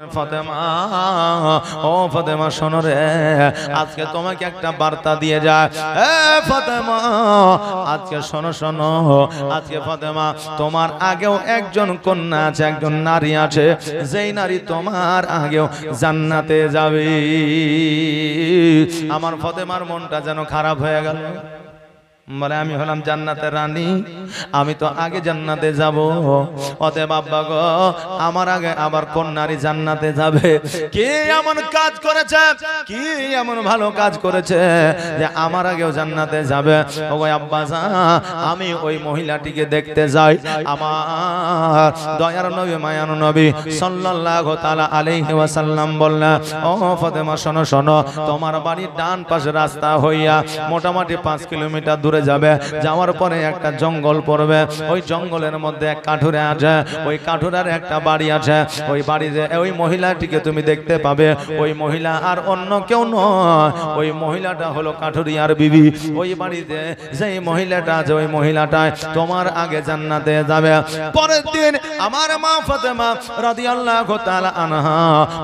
ফাতেমা, ও ফাতেমা শোনো রে, আজকে তোমাকে একটা বার্তা দিয়ে যায়। এ ফাতেমা, আজকে শোনো শোনো, আজকে ফাতেমা তোমার আগেও একজন কন্যা আছে, একজন নারী আছে, যেই নারী তোমার আগেও জান্নাতে যাবে। আমার ফাতেমার মনটা যেন খারাপ হয়ে গেল। বলে আমি হলাম জান্নাতের রানী, আমি তো আগে জান্নাতে যাব, অতএব আব্বা গো আমার আগে আবার কোন নারী জান্নাতে যাবে? কি এমন কাজ করেছে, কি এমন ভালো কাজ করেছে যে আমার আগেও জান্নাতে যাবে? ওগো আব্বা জান, আমি ওই মহিলাটিকে দেখতে যাই। আমার দয়ার নবী মায়ার নবী সাল্লাল্লাহু তাআলা আলাইহি ওয়াসাল্লাম বললেন, ও ফাতেমা শোনো শোনো, তোমার বাড়ির ডান পাশে রাস্তা হইয়া মোটামুটি 5 কিলোমিটার দূরে যাবে, যাওয়ার পরে একটা জঙ্গল পড়বে, ওই জঙ্গলের মধ্যে এক কাঠুরে আছে, ওই কাঠুরার একটা বাড়ি আছে, ওই বাড়িতে ওই মহিলাটিকে তুমি দেখতে পাবে। ওই মহিলা আর অন্য কেউ নয়, ওই মহিলাটা হলো কাঠুরিয়ার বিবি। ওই বাড়িতে যেই মহিলাটা আছে, ওই মহিলাটা তোমার আগে জান্নাতে যাবে। পরের দিন আমার মা ফাতেমা রাদিয়াল্লাহু তাআলা আনহা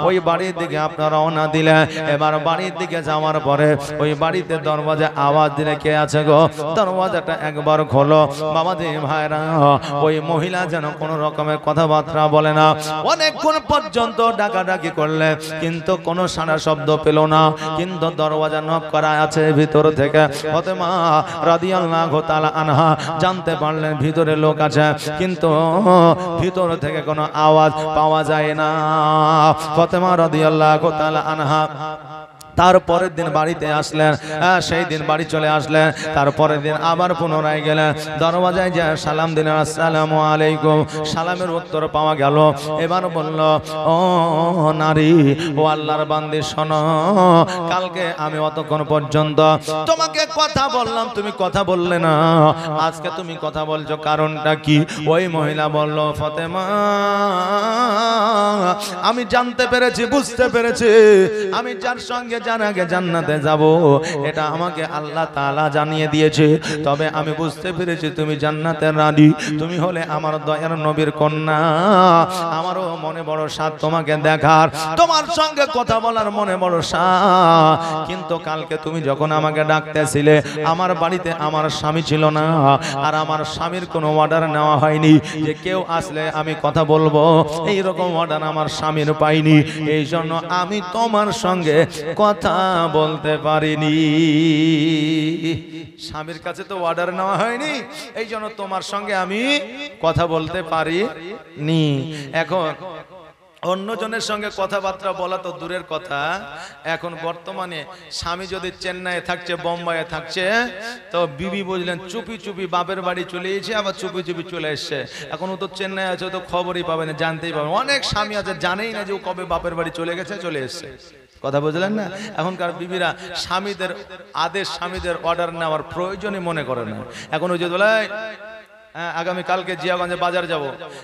ওই বাড়ির দিকে আপনারা রওনা দিলেন। এবার বাড়ির দিকে যাওয়ার পরে ওই বাড়িতে দরজায় আওয়াজ দিলে, কে আছে গো? দরওয়াজাটা একবার খোলো। বাবাজি ভাইরা, ওই মহিলা যেন কোন রকমের কথাবার্তা বলে না। অনেকক্ষণ পর্যন্ত ডাকাডাকি করলে কিন্তু কোনো সাড়া শব্দ পেল না। কিন্তু দরওয়াজা নক করা আছে ভিতর থেকে। ফাতেমা রাদিয়াল্লাহু তাআলা আনহা জানতে পারলেন ভিতরে লোক আছে, কিন্তু ভিতর থেকে কোনো আওয়াজ পাওয়া যায় না। ফাতেমা রাদিয়াল্লাহু তাআলা আনহা তারপরের দিন বাড়িতে আসলেন, সেই দিন বাড়ি চলে আসলেন। তারপরের দিন আবার পুনরায় গেলেন, দরওয়াজায় যা সালাম দিলেন, আসসালামু আলাইকুম। সালামের উত্তর পাওয়া গেল। এবার বলল, ও নারী, ও আল্লাহর বান্দি শোনো, কালকে আমি অতক্ষণ পর্যন্ত তোমাকে কথা বললাম, তুমি কথা বললে না, আজকে তুমি কথা বলছো, কারণটা কি? ওই মহিলা বলল, ফাতেমা আমি জানতে পেরেছি, বুঝতে পেরেছি, আমি যার সঙ্গে যার আগে জান্নাতে যাব এটা আমাকে আল্লাহ তাআলা জানিয়ে দিয়েছে। তবে আমি বুঝতে পেরেছি তুমি জান্নাতের রানী, তুমি হলে আমার দয়ার নবীর কন্যা। আমারও মনে বড় সাধ তোমাকে দেখার, তোমার সঙ্গে কথা বলার মনে বড় সাধ। কিন্তু কালকে তুমি যখন আমাকে ডাকতেছিলে, আমার বাড়িতে আমার স্বামী ছিল না, আর আমার স্বামীর কোনো অর্ডার নেওয়া হয়নি যে কেউ আসলে আমি কথা বলবো, এইরকম অর্ডার আমার স্বামীর পাইনি। এই জন্য আমি তোমার সঙ্গে কথা বলতে পারিনি। স্বামীর কাছে তো অর্ডার নেওয়া হয়নি, এই জন্য তোমার সঙ্গে আমি কথা বলতে পারিনি। এখন অন্যজনের সঙ্গে কথাবার্তা বলা তো দূরের কথা, এখন বর্তমানে স্বামী যদি চেন্নাইয়ে থাকছে, বোম্বাইয়ে থাকছে, তো বিবি বুঝলেন চুপি চুপি বাপের বাড়ি চলে এসেছে, আবার চুপি চুপি চলে এসছে। এখন ও তো চেন্নাই আছে, তো খবরই পাবে না, জানতেই পাবে। অনেক স্বামী আছে জানেই না যে ও কবে বাপের বাড়ি চলে গেছে, চলে এসছে। কথা বুঝলেন না? এখনকার বিবিরা স্বামীদের আদেশ, স্বামীদের অর্ডার নেওয়ার প্রয়োজনই মনে করে না। এখন ওই যে বলে আগামী কালকে জিয়াগঞ্জে বাজার যাব,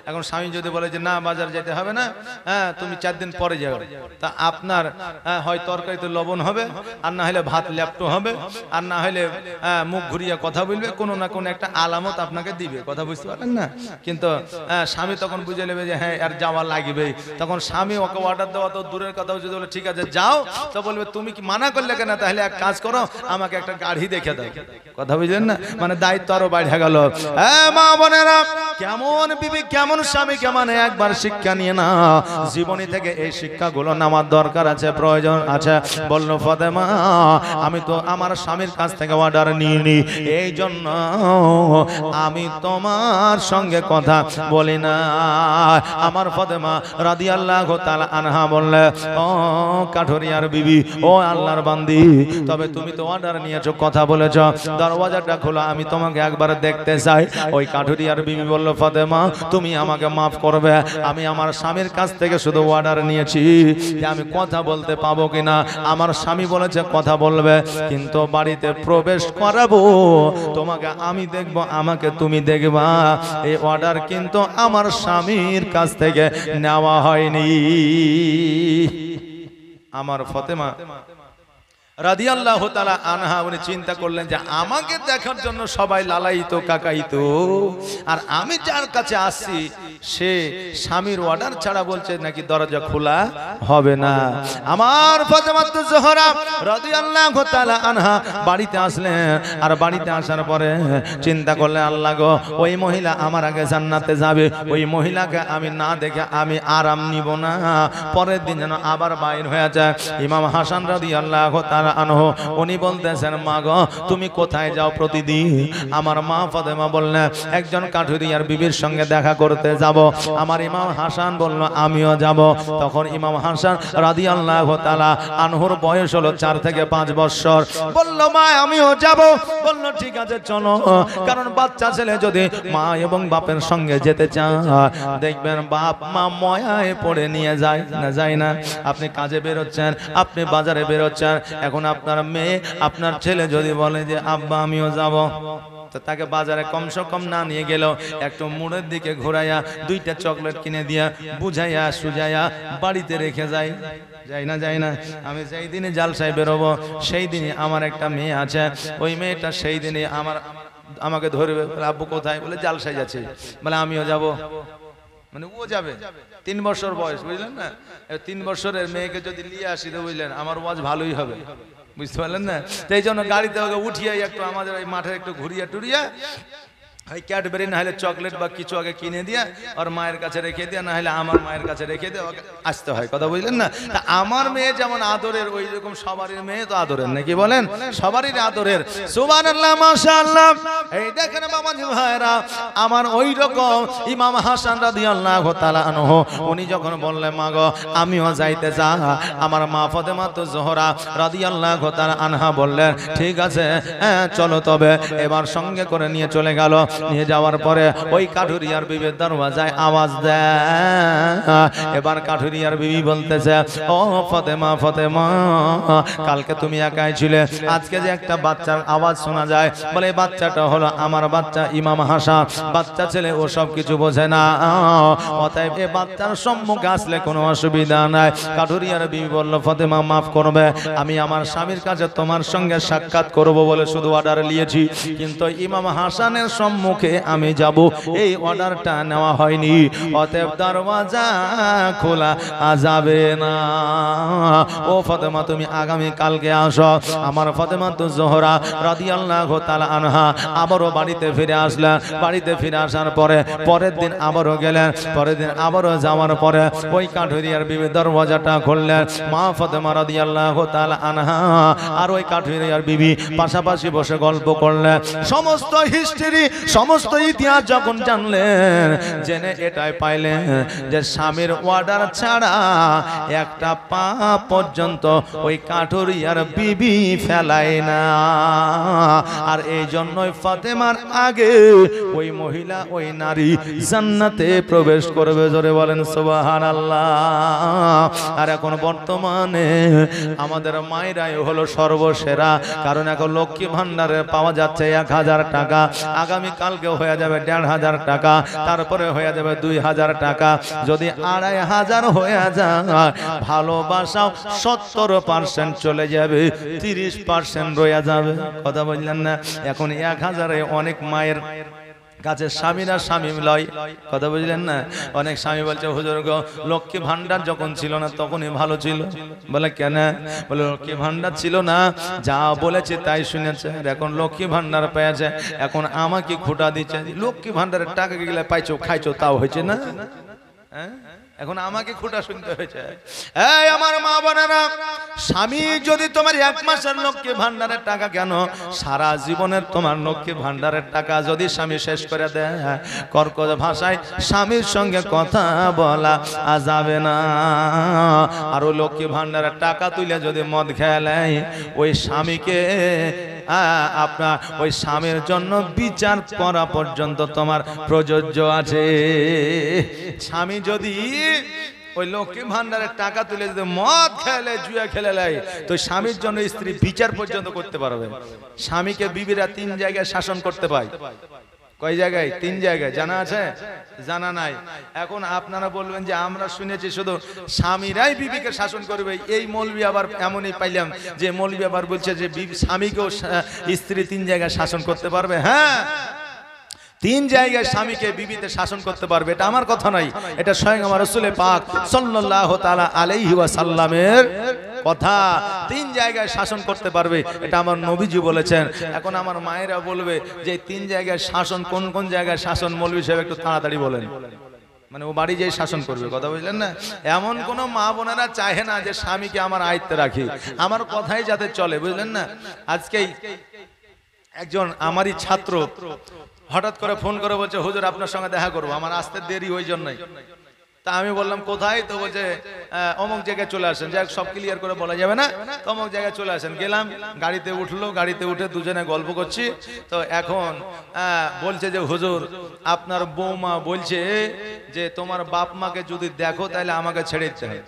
এখন স্বামী যদি বলে যে না বাজার যেতে হবে না, তুমি 4 দিন পরে যাও, তা আপনার হয় তরকারিতে লবণ হবে, আর না হলে ভাত ল্যাপটো হবে, আর না হলে মুখ ঘুরিয়ে কথা বলবে, কোনো না কোনো একটা আলামত আপনাকে দিবে। কথা বুঝতে পারলেন না? কিন্তু স্বামী তখন বুঝে নেবে যে হ্যাঁ আর যাওয়া লাগবেই। তখন স্বামী ওকে অর্ডার দেওয়া তো দূরের কথা, যদি বলে ঠিক আছে যাও, তো বলবে তুমি কি মানা করলে কেন? তাহলে এক কাজ করো, আমাকে একটা গাড়ি দেখে দাও। কথা বুঝলেন না? মানে দায়িত্ব আরো বেড়ে গেল। মা বোনেরা, কেমন বিবি কেমন স্বামী কেমন, একবার শিক্ষা নিয়ে না, জীবনী থেকে এই শিক্ষাগুলো নেওয়ার দরকার আছে, প্রয়োজন আছে। বলল, ফাতেমা আমি তো আমার স্বামীর কাছ থেকে অর্ডার নিইনি, এই জন্য আমি তোমার সঙ্গে কথা বলি না। আমার ফাতেমা রাদিয়াল্লাহু তাআলা আনহা বললে, ও কাঠুরিয়ার বিবি, ও আল্লাহর বান্দি, তবে তুমি তো অর্ডার নিয়েছো, কথা বলেছো, দরওয়াজাটা খোলো, আমি তোমাকে একবার দেখতে চাই। ওই কাঠুরিয়ার বিবি বলল, ফাতেমা তুমি আমাকে মাফ করবে, আমি আমার স্বামীর কাছ থেকে শুধু অর্ডার নিয়েছি যে আমি কথা বলতে পাবো কিনা। আমার স্বামী বলেছে কথা বলবে, কিন্তু বাড়িতে প্রবেশ করাবো, তোমাকে আমি দেখব, আমাকে তুমি দেখবা, এই অর্ডার কিন্তু আমার স্বামীর কাছ থেকে নেওয়া হয়নি। আমার ফাতেমা রাদিয়াল্লাহু তাআলা আনহা উনি চিন্তা করলেন যে আমাকে দেখার জন্য সবাই লালায়িত কাকায়িত, আর আমি যার কাছে আসছি সে স্বামীর অর্ডার ছাড়া বলছে নাকি দরজা খোলা হবে না। আমার ফাতেমাতুজ জোহরা রাদিয়াল্লাহু তাআলা আনহা বাড়িতে আসলেন, আর বাড়িতে আসার পরে চিন্তা করলেন আল্লাহ গো, ওই মহিলা আমার আগে জান্নাতে যাবে, ওই মহিলাকে আমি না দেখে আমি আরাম নিব না, পরের দিন যেন আবার বাইর হয়ে যায়। ইমাম হাসান রাদিয়াল্লাহু তাআলা আনহু উনি বলতেছেন মা গো তুমি কোথায় যাও প্রতিদিন? আমার মা ফাতেমা বললেন একজন কাঠুরিয়ার বিবির সঙ্গে দেখা করতে যাব। আমার ইমাম হাসান বলল আমিও যাব। তখন ইমাম হাসান রাদিয়াল্লাহু তাআলা আনহুর বয়স হলো 4 থেকে 5 বছর। বলল মা আমিও যাব। বলল ঠিক আছে চলো, কারণ বাচ্চা ছেলে যদি মা এবং বাপের সঙ্গে যেতে চায় দেখবেন বাপ মা ময়ায় পড়ে নিয়ে যায় না, যায় না। আপনি কাজে বেরোচ্ছেন, আপনি বাজারে বেরোচ্ছেন, এখন আপনার মেয়ে আপনার ছেলে যদি বলে যে আব্বা আমিও যাব, তো তাকে বাজারে কমসে কম না নিয়ে গেলেও একটু মুড়ের দিকে ঘোরাইয়া 2টা চকলেট কিনে দিয়া বুঝাইয়া সুজাইয়া বাড়িতে রেখে যায়, যাই না, যাই না। আমি যেই দিনে জালসায় বেরোবো সেই দিনে আমার একটা মেয়ে আছে, ওই মেয়েটা সেই দিনে আমাকে ধরবে, আব্বু কোথায়? বলে জালসায় যাচ্ছে। বলে আমিও যাব, মানে ও যাবে। 3 বছর বয়স, বুঝলেন না? 3 বছরের মেয়েকে যদি নিয়ে আসি তো বুঝলেন আমার ওয়াজ ভালোই হবে, বুঝতে পারলেন না? এই জন্য গাড়িতে ওকে উঠিয়ে একটু আমাদের ওই মাঠে একটু ঘুরিয়ে টুরিয়া ওই ক্যাডবেরি না হলে চকলেট বা কিছু আগে কিনে দিয়া আর মায়ের কাছে রেখে দিয়া, না হলে আমার মায়ের কাছে রেখে দিয়ে ওকে আসতে হয়, কথা বুঝলেন না? তা আমার মেয়ে যেমন আদরের ওই রকম সবারই মেয়ে তো আদরের, নাকি বলেন? সবারই আদরের। সুবহানাল্লাহ মাশাআল্লাহ। এই দেখেন বাবাজি ভাইরা, আমার ওই রকম ইমাম হাসান রাদিয়াল্লাহু তাআলা আনহু উনি যখন বললেন মা গো আমিও যাইতে চাই, আমার মা ফাতেমাতুজ জোহরা রাদিয়াল্লাহু তাআলা আনহা বললেন ঠিক আছে চলো তবে। এবার সঙ্গে করে নিয়ে চলে গেল। নিয়ে যাওয়ার পরে ওই কাঠুরিয়ার বিবির দরওয়াজায় আওয়াজ দেয়। এবার কাঠুরিয়ার বিবি বলতেছে ও ফাতেমা, ফাতেমা কালকে তুমি একাই ছিলে, আজকে যে একটা বাচ্চার আওয়াজ শোনা যায়, বলে এই বাচ্চাটা হলো আমার বাচ্চা ইমাম হাসান। বাচ্চা ছেলে ও সব কিছু বোঝে না, অতএব এই বাচ্চার সম্মুখে আসলে কোনো অসুবিধা নাই। কাঠুরিয়ার বিবি বলল ফাতেমা মাফ করবে, আমি আমার স্বামীর কাছে তোমার সঙ্গে সাক্ষাৎ করব বলে শুধু অর্ডার নিয়েছি, কিন্তু ইমাম হাসানের মুখে আমি যাব এই অর্ডারটা নেওয়া হয়নি, অতএব দরওয়াজা খোলা যাবে না। ও ফাতেমা তুমি আগামী কালকে আসো। আমার ফাতেমাতুজ জোহরা রাদিয়াল্লাহু তাআলা আনহা আবারও বাড়িতে ফিরে আসলেন। বাড়িতে ফিরে আসার পরে পরের দিন আবারও গেলেন। পরের দিন আবারও যাওয়ার পরে ওই কাঠুরিয়ার বিবি দরওয়াজাটা খুললেন। মা ফাতেমা রাদিয়াল্লাহু তাআলা আনহা আর ওই কাঠুরিয়ার বিবি পাশাপাশি বসে গল্প করলেন। সমস্ত হিস্ট্রি, সমস্ত ইতিহাস যখন জানলেন, জেনে এটাই পাইলেন যে স্বামীর অর্ডার ছাড়া একটা পা পর্যন্ত ওই কাঠুরিয়ার বিবি ফেলায় না। আর এই জন্যই ফাতেমার আগে ওই মহিলা, ওই নারী জান্নাতে প্রবেশ করবে। জোরে বলেন সুবহানাল্লাহ। আর এখন বর্তমানে আমাদের মায়েরাই হলো সর্বসেরা, কারণ এখন লক্ষ্মী ভান্ডারে পাওয়া যাচ্ছে 1000 টাকা, আগামী কালকে হয়ে যাবে 1500 টাকা, তারপরে হয়ে যাবে 2000 টাকা। যদি 2500 হয়ে যায় ভালোবাসাও 70% চলে যাবে, 30% রয়ে যাবে। কথা বললেন না? এখন 1000-এ অনেক মায়ের কাছে স্বামীরা স্বামী লয়, কথা বুঝলেন না? অনেক স্বামী বলছে হুজুর গো লক্ষ্মী ভান্ডার যখন ছিল না তখনই ভালো ছিল। বলে কেন? বলে লক্ষ্মী ভান্ডার ছিল না, যা বলেছে তাই শুনেছে, এখন লক্ষ্মী ভান্ডার পেয়েছে, এখন আমাকে খোটা দিচ্ছে। লক্ষ্মী ভান্ডারের টাকা গেলে পাইছো খাইছো তাও হয়েছে না, হ্যাঁ? এখন আমাকে খোটা শুনতে হয়েছে। এই আমার মা বোনেরা, স্বামী যদি তোমার 1 মাসের লক্ষ্মী ভান্ডারের টাকা কেন, সারা জীবনের তোমার লক্ষ্মী ভান্ডারের টাকা যদি স্বামী শেষ করে দেয়, কর্কশ ভাষায় স্বামীর সঙ্গে কথা বলা যাবে না। আর ওই লক্ষ্মী ভান্ডারের টাকা তুলে যদি মদ খেলে, ওই স্বামীকে আপনার ওই স্বামীর জন্য বিচার করা পর্যন্ত তোমার প্রযোজ্য আছে। স্বামী যদি ওই লক্ষ্মী ভান্ডারের টাকা তুলে যদি মদ খেলে, জুয়া খেলে লাই, তো স্বামীর জন্য স্ত্রী বিচার পর্যন্ত করতে পারবে। স্বামীকে বিবিরা 3 জায়গায় শাসন করতে পায়। কয় জায়গায়? 3 জায়গায়। জানা আছে? জানা নাই। এখন আপনারা বলবেন যে আমরা শুনেছি শুধু স্বামীরাই বিবিকে শাসন করবে। এই মৌলবি আবার এমনই পাইলাম যে মৌলবি আবার বলছে যে স্বামীকেও স্ত্রী 3 জায়গায় শাসন করতে পারবে। হ্যাঁ, 3 জায়গায় স্বামীকে বিবিতে শাসন করতে পারবে। এটা আমার কথা নাই, এটা স্বয়ং আমার রাসূল পাক সাল্লাল্লাহু তাআলা আলাইহি ওয়াসাল্লামের কথা। 3 জায়গায় শাসন করতে পারবে, এটা আমার নবীজি বলেছেন। এখন আমার মায়েরা বলবে যে 3 জায়গায় শাসন কোন কোন জায়গায় শাসন? মৌলভী সাহেব একটু তাড়াতাড়ি বলেন। মানে ও বাড়ি যেই শাসন করবে, কথা বুঝলেন না? এমন কোন মা বোনেরা চায় না যে স্বামীকে আমার আয়ত্তে রাখি, আমার কথাই যাতে চলে, বুঝলেন না? আজকেই একজন আমারই ছাত্র হঠাৎ করে ফোন করে বলছে, হুজুর আপনার সঙ্গে দেখা করবো, আমার আসতে দেরি ওই জন্যই। তা আমি বললাম কোথায়? তো বলছে অমুক জায়গায় চলে আসেন। যাক, সব ক্লিয়ার করে বলা যাবে না, তো অমুক জায়গায় চলে আসেন। গেলাম, গাড়িতে উঠলো, গাড়িতে উঠে দুজনে গল্প করছি। তো এখন বলছে যে হুজুর আপনার বৌমা বলছে যে তোমার বাপ মাকে যদি দেখো তাহলে আমাকে ছেড়ে দিতে হবে।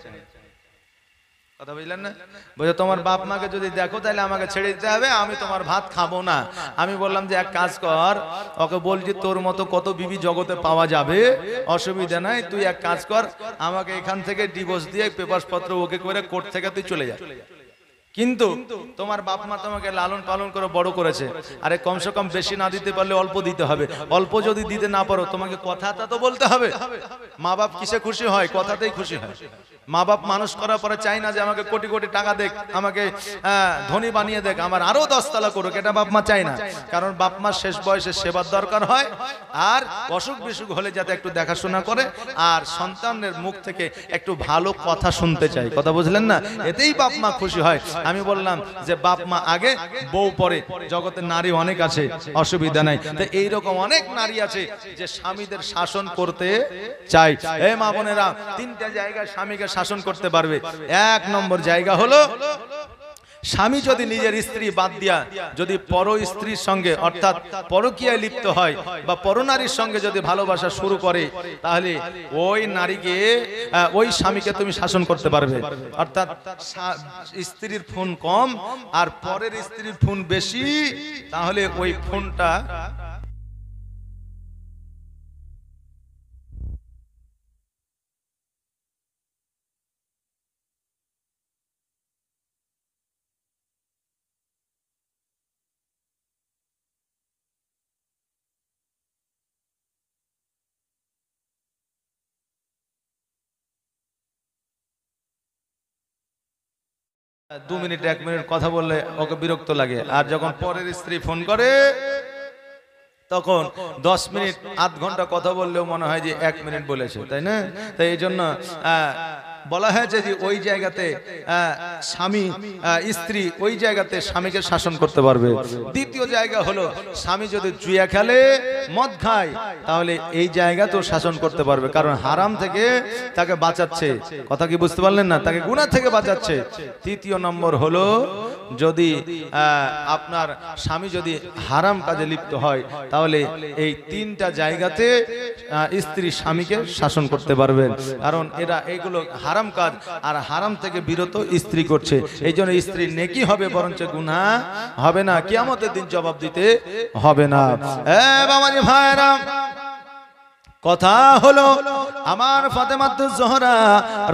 কথা বুঝলেন না? বলছে তোমার বাপ মাকে যদি দেখো তাহলে আমাকে ছেড়ে দিতে হবে, আমি তোমার ভাত খাবো না। আমি বললাম যে এক কাজ কর, ওকে বলছি তোর মতো কত বিবি জগতে পাওয়া যাবে, অসুবিধা নাই, তুই এক কাজ কর, আমাকে এখান থেকে ডিভোর্স দিয়ে পেপারস পত্র ওকে করে কোর্ট থেকে তুই চলে যা। কিন্তু তোমার বাপ মা তোমাকে লালন পালন করে বড় করেছে, আরে কমসে কম বেশি না দিতে পারলে অল্প দিতে হবে। অল্প যদি দিতে না পারো তোমাকে কথাটা তো বলতে হবে। মা বাপ কিসে খুশি হয়? কথাতেই খুশি হয়। মা বাপ মানুষ করার পরে চাই না যে আমাকে কোটি কোটি টাকা দেখ, আমাকে ধনী বানিয়ে দেখ, আমার আরো 10 তলা করুক, এটা বাপ মা চায় না। কারণ বাপ মা শেষ বয়সে সেবার দরকার হয়, আর অসুখ বিসুখ হলে যাতে একটু দেখাশোনা করে, আর সন্তানের মুখ থেকে একটু ভালো কথা শুনতে চাই। কথা বুঝলেন না? এতেই বাপ মা খুশি হয়। আমি বললাম যে বাপ মা আগে, বউ পরে। জগতে নারী অনেক আছে, অসুবিধা নাই। তো এইরকম অনেক নারী আছে যে স্বামীদের শাসন করতে চায়। এই মা বোনেরা, 3টা জায়গায় স্বামীকে শাসন করতে পারবে। 1 নম্বর জায়গা হলো স্বামী যদি নিজের স্ত্রী বাদ দিয়া যদি পর স্ত্রীর সঙ্গে অর্থাৎ পরকীয়ায় লিপ্ত হয় বা পরনারীর সঙ্গে যদি ভালোবাসা শুরু করে, তাহলে ওই নারীকে ওই স্বামীকে তুমি শাসন করতে পারবে। অর্থাৎ স্ত্রীর ফোন কম আর পরের স্ত্রীর ফোন বেশি, তাহলে ওই ফোনটা 2 মিনিট 1 মিনিট কথা বললে ওকে বিরক্ত লাগে, আর যখন পরের স্ত্রী ফোন করে তখন 10 মিনিট আধ ঘন্টা কথা বললেও মনে হয় যে 1 মিনিট বলেছে, তাই না? তাই এই জন্য বলা হয়েছে যে ওই জায়গাতে স্বামী স্ত্রী ওই জায়গাতে স্বামীকে শাসন করতে পারবে। দ্বিতীয় জায়গা হলো স্বামী যদি জুয়া খেলে, মদ খায়, তাহলে এই জায়গাতেও শাসন করতে পারবে, কারণ হারাম থেকে তাকে বাঁচাচ্ছে। কথা কি বুঝতে পারলেন না? তাকে গুনাহ থেকে বাঁচাচ্ছে। তৃতীয় নম্বর হলো যদি আপনার স্বামী যদি হারাম কাজে লিপ্ত হয়, তাহলে এই 3টা জায়গাতে স্ত্রী স্বামীকে শাসন করতে পারবেন, কারণ এরা এইগুলো হারাম কাজ, আর হারাম থেকে বিরত স্ত্রী করছে। এই জন্য স্ত্রীর নেকি হবে, বরঞ্চ গুনাহ হবে না, কিয়ামতের দিন জবাব দিতে হবে না। বাবাজি ভাইরা, কথা হলো আমার ফাতেমাতুজ জোহরা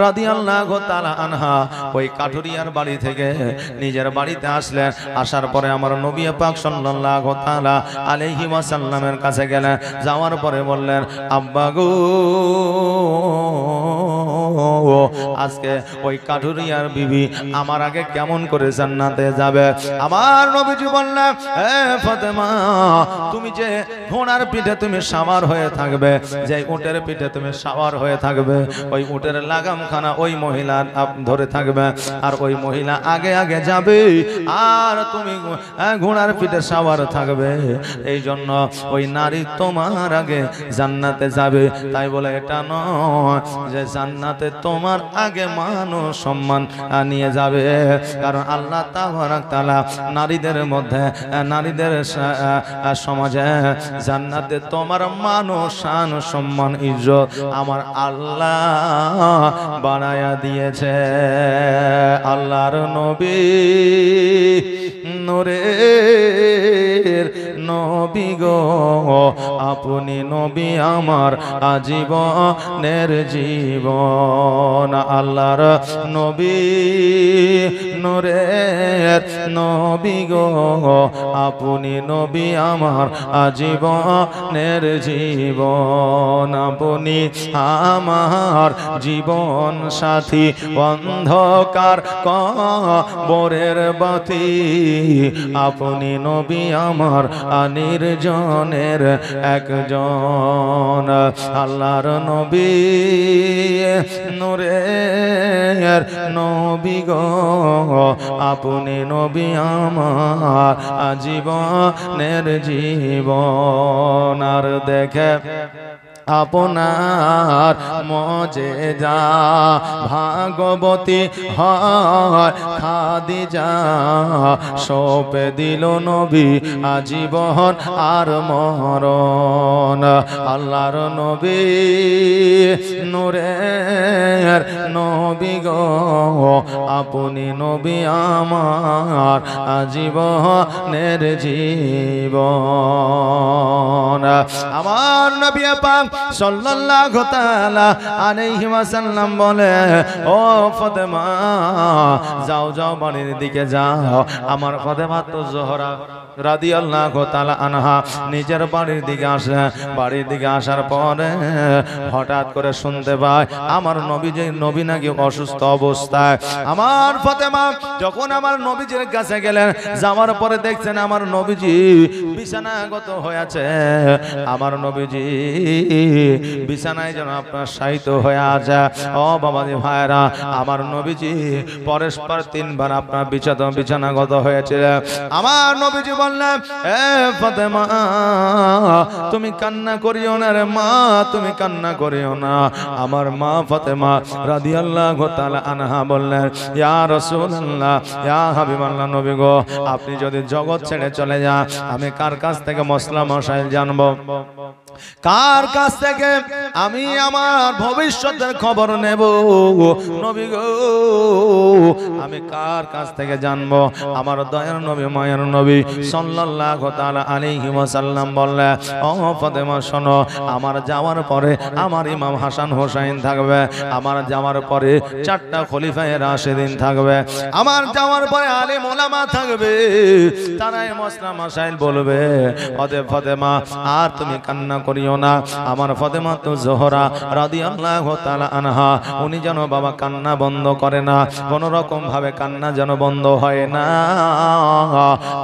রাদিয়াল্লাহু তাআলা আনহা ওই কাঠুরিয়ার বাড়ি থেকে নিজের বাড়িতে আসলেন। আসার পরে আমার নবী পাক সাল্লাল্লাহু তাআলা আলাইহি ওয়াসাল্লামের কাছে গেলেন। যাওয়ার পরে বললেন, আব্বা গো, আজকে ওই কাঠুরিয়ার বিবি আমার আগে কেমন করে জান্নাতে যাবে? আমার নবীজি বললেন, হে ফাতেমা, তুমি যে ঘোড়ার পিঠে তুমি সাওয়ার হয়ে থাকবে, যে উটের পিঠে তুমি সাওয়ার হয়ে থাকবে, ওই উটের লাগামখানা ওই মহিলা ধরে থাকবে, আর ওই মহিলা আগে আগে যাবে, আর তুমি ঘোড়ার পিঠে সাওয়ার থাকবে। এই জন্য ওই নারী তোমার আগে জান্নাতে যাবে। তাই বলে এটা নয় যে জান্নাতে তোমার আগে মান ও সম্মান নিয়ে যাবে, কারণ আল্লাহ তাবারক তাআলা নারীদের মধ্যে, নারীদের সমাজে জান্নাতে তোমার মান ও শান সম্মান ইজ্জত আমার আল্লাহ বানায়া দিয়েছে। আল্লাহর নবী নূরের নবী গো আপনি নবী আমার আজীবনের জীবন আল্লাহর নবী নূরের নবী গো আপনি নবী আমার আজীবনের জীবন আপনি আমার জীবন সাথী অন্ধকার কবরের বাতি আপনি নবী আমার নির্জনের একজন আল্লাহর নবী নূরের নবী গো আপনি নবী আমার আজীবনের জীবন আর দেখে আপনার মজেজা ভাগবতী হয় খাদিজা সপে দিল নবী আজীবন আর মরণ আল্লাহর নবী নূরের নবী গো আপনি নবী আমার আজীবনের জীবন আমার নবী পাক সাল্লাল্লাহু তাআলা আলাইহি ওয়াসাল্লাম বলে ও ফাতেমা যাও যাও বাড়ির দিকে যাও আমার ফাতেমা তো জোহরা রাদিয়াল্লাহু তাআলা আনহা নিজের বাড়ির দিকে আসে বাড়ির দিকে আসার পরে হঠাৎ করে শুনতে পায় আমার নবী নাকি অসুস্থ অবস্থায় আমার ফাতেমা যখন আমার নবীজির কাছে গেলেন যাওয়ার পরে দেখছেন আমার নবীজি বিছানাগত হয়েছে আমার নবীজি বিছানায় যেন আপনার শায়িত হয়ে আছে ও বাবাজি ভাইরা আমার নবীজি পরস্পর তিনবার আপনার বিছানাগত হয়েছিল আমার নবীজি বললেন এ ফাতেমা তুমি কান্না করিও না রে মা তুমি কান্না করিও না আমার মা ফাতেমা রাদিয়াল্লাহু তাআলা আনহা বললেন ইয়া রাসূলুল্লাহ ইয়া হাবিবাল্লাহ নবী গো আপনি যদি জগৎ ছেড়ে চলে যান আমি কার কাছ থেকে মসলা মশাইল জানবো কার কাছ থেকে আমি আমার ভবিষ্যতের খবর নেব নবী গো আমি কার কাছ থেকে জানবো আমার দয়ার নবী মায়ের নবী সাল্লাল্লাহু তাআলা আলাইহি ওয়াসাল্লাম বললেন ও ফাতেমা শোনো আমার যাওয়ার পরে আমার ইমাম হাসান হোসেন থাকবে আমার যাওয়ার পরে চারটা খলিফায়ে রাশিদিন থাকবে আমার যাওয়ার পরে আলেম ওলামা থাকবে তারাই মসলা মাসাইল বলবে অতএব ফাতেমা আর তুমি কান্না করিও না আমার ফাতেমা তো জোহরা রাদিয়াল্লাহু তাআলা আনহা উনি যেন বাবা কান্না বন্ধ করে না কোন রকম ভাবে কান্না যেন বন্ধ হয় না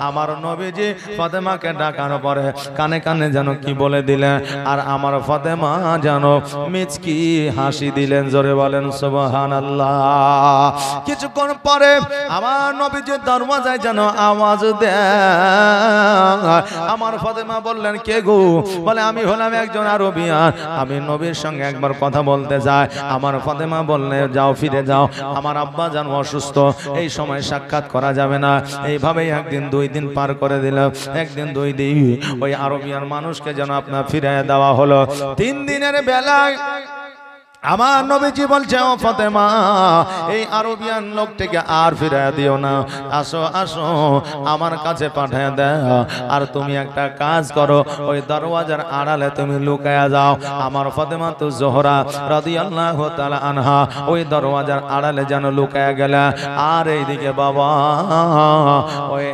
আমার নবীজি ফাতেমাকে ডাকার পরে কানে কানে যেন কি বলে দিলেন আর আমার ফাতেমা যেন মিচকি হাসি দিলেন জোরে বলেন সুবহানাল্লাহ কিছুক্ষণ পরে আমার নবীজি দরওয়াজায় যেন আওয়াজ দেয় আমার ফাতেমা বললেন কে গো বলে আমি হলাম একজন আরবিয়ান আমি নবীর সঙ্গে একবার কথা বলতে যাই আমার ফাতেমা বললে যাও ফিরে যাও আমার আব্বা জান অসুস্থ এই সময় সাক্ষাৎ করা যাবে না এইভাবেই একদিন দুই দিন পার করে দিলাম একদিন দুই দিন ওই আরবিয়ান মানুষকে যেন আপনার ফিরিয়ে দেওয়া হলো 3 দিনের বেলায় আমার নবীজি বলছে ও ফাতেমা এই আরবিয়ান লোকটাকে আর ফিরিয়ে দিও না আসো আসো আমার কাছে পাঠিয়ে দাও আর তুমি একটা কাজ করো ওই দরওয়াজার আড়ালে তুমি লুকায়া যাও আমার ফাতেমা তো জোহরা রাদিয়াল্লাহু তাআলা আনহা ওই দরওয়াজার আড়ালে যেন লুকায়া গেল আর এইদিকে বাবা ওই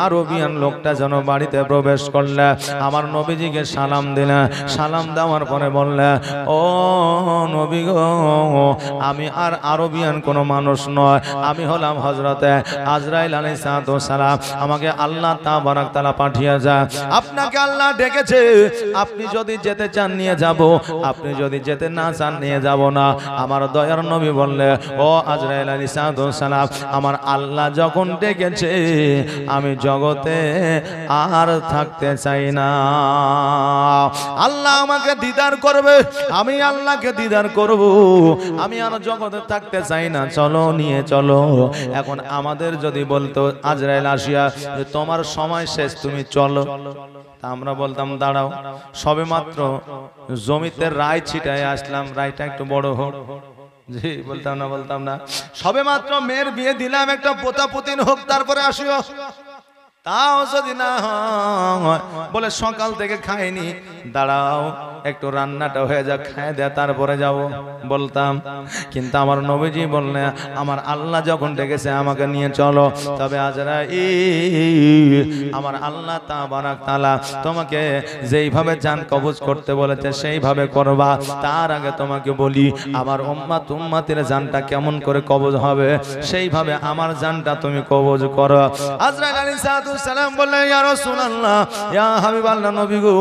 আরবিয়ান লোকটা যেন বাড়িতে প্রবেশ করলে আমার নবীজিকে সালাম দিলেন সালাম দেওয়ার পরে বললে ও নবী আমি আর আরবিয়ান কোন মানুষ নয় আমি হলাম হযরতে আজরাইল আলাইহিস সালাম আমাকে আল্লাহ তাবারক তাআলা পাঠিয়ে যায় আপনাকে আল্লাহ ডেকেছে আপনি যদি যেতে চান নিয়ে যাব আপনি যদি যেতে না চান নিয়ে যাব না আমার দয়ার নবী বললে ও আজরাইল আলাইহিস সালাম আমার আল্লাহ যখন ডেকেছে আমি জগতে আর থাকতে চাই না আল্লাহ আমাকে দিদার করবে আমি আল্লাহকে দিদার করব আমি আর জগতে থাকতে চাই না চলো নিয়ে চলো এখন আমাদের যদি বলতো আজরাইল আসিয়া যে তোমার সময় শেষ তুমি চলো তা আমরা বলতাম দাঁড়াও সবে মাত্র জমিতে রায় ছিটায় আসলাম রায়টা একটু বড় হোক জি বলতাম না সবে মাত্র মেয়ের বিয়ে দিলাম একটা পোতা পুতিন হোক তারপরে আসিও তাও যদি না হয়, বলে সকাল থেকে খাইনি, দাঁড়াও একটু রান্নাটা হয়ে যাক, খাই দেয়া তারপরে যাব বলতাম। কিন্তু আমার নবীজি বললেন, আমার আল্লাহ যখন ডেকেছে আমাকে নিয়ে চলো। তবে আজরাইল, আমার আল্লাহ তাবারাক তাআলা তোমাকে যেইভাবে জান কবজ করতে বলেছে সেইভাবে করবা। তার আগে তোমাকে বলি, আমার উম্মত উম্মতের জানটা কেমন করে কবজ হবে, সেইভাবে আমার জানটা তুমি কবজ করো। আজরাইল আলাইহিস সালাম বললেন, ইয়া রাসূলুল্লাহ, ইয়া হাবিবাল্লাহ, নবী গো,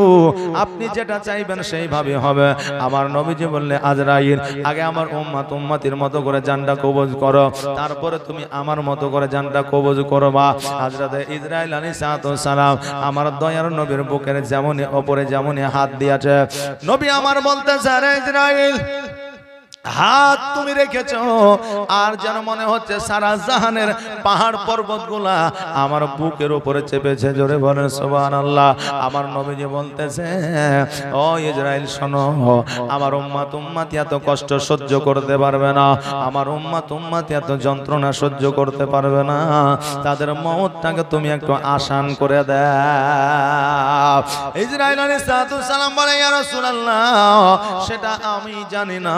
আপনি যেটা চাইবেন সেইভাবে হবে। আমার নবীজি বললে, আজরাইল, আগে আমার উম্মত উম্মতির মতো করে জানটা কবজ করো, তারপরে তুমি আমার মতো করে জানটা কবজ করবা। হযরত ইসরাইল আলাইহিস সালাম আমার দয়ার নবীর বুকের যেমনই উপরে যেমনই হাত দিয়েছে, নবী আমার বলতেছে, আরে ইসরাইল, হাত তুমি রেখেছো, আর যেন মনে হচ্ছে সারা জাহানের পাহাড় পর্বতগুলা আমার বুকের উপরে চেপেছে। জোরে বলেন সুবহানাল্লাহ। আমার নবীজি বলতেছে, ও ইসরাইল শোনো, আমার উম্মত উম্মতি এত কষ্ট সহ্য করতে পারবে না, আমার উম্মত উম্মতি এত যন্ত্রণা সহ্য করতে পারবে না, তাদের মওতটাকে তুমি একটু আসান করে দাও। ইসরাইল আলাইহিস সালাম বলে, ইয়া রাসূলুল্লাহ, সেটা আমি জানি না,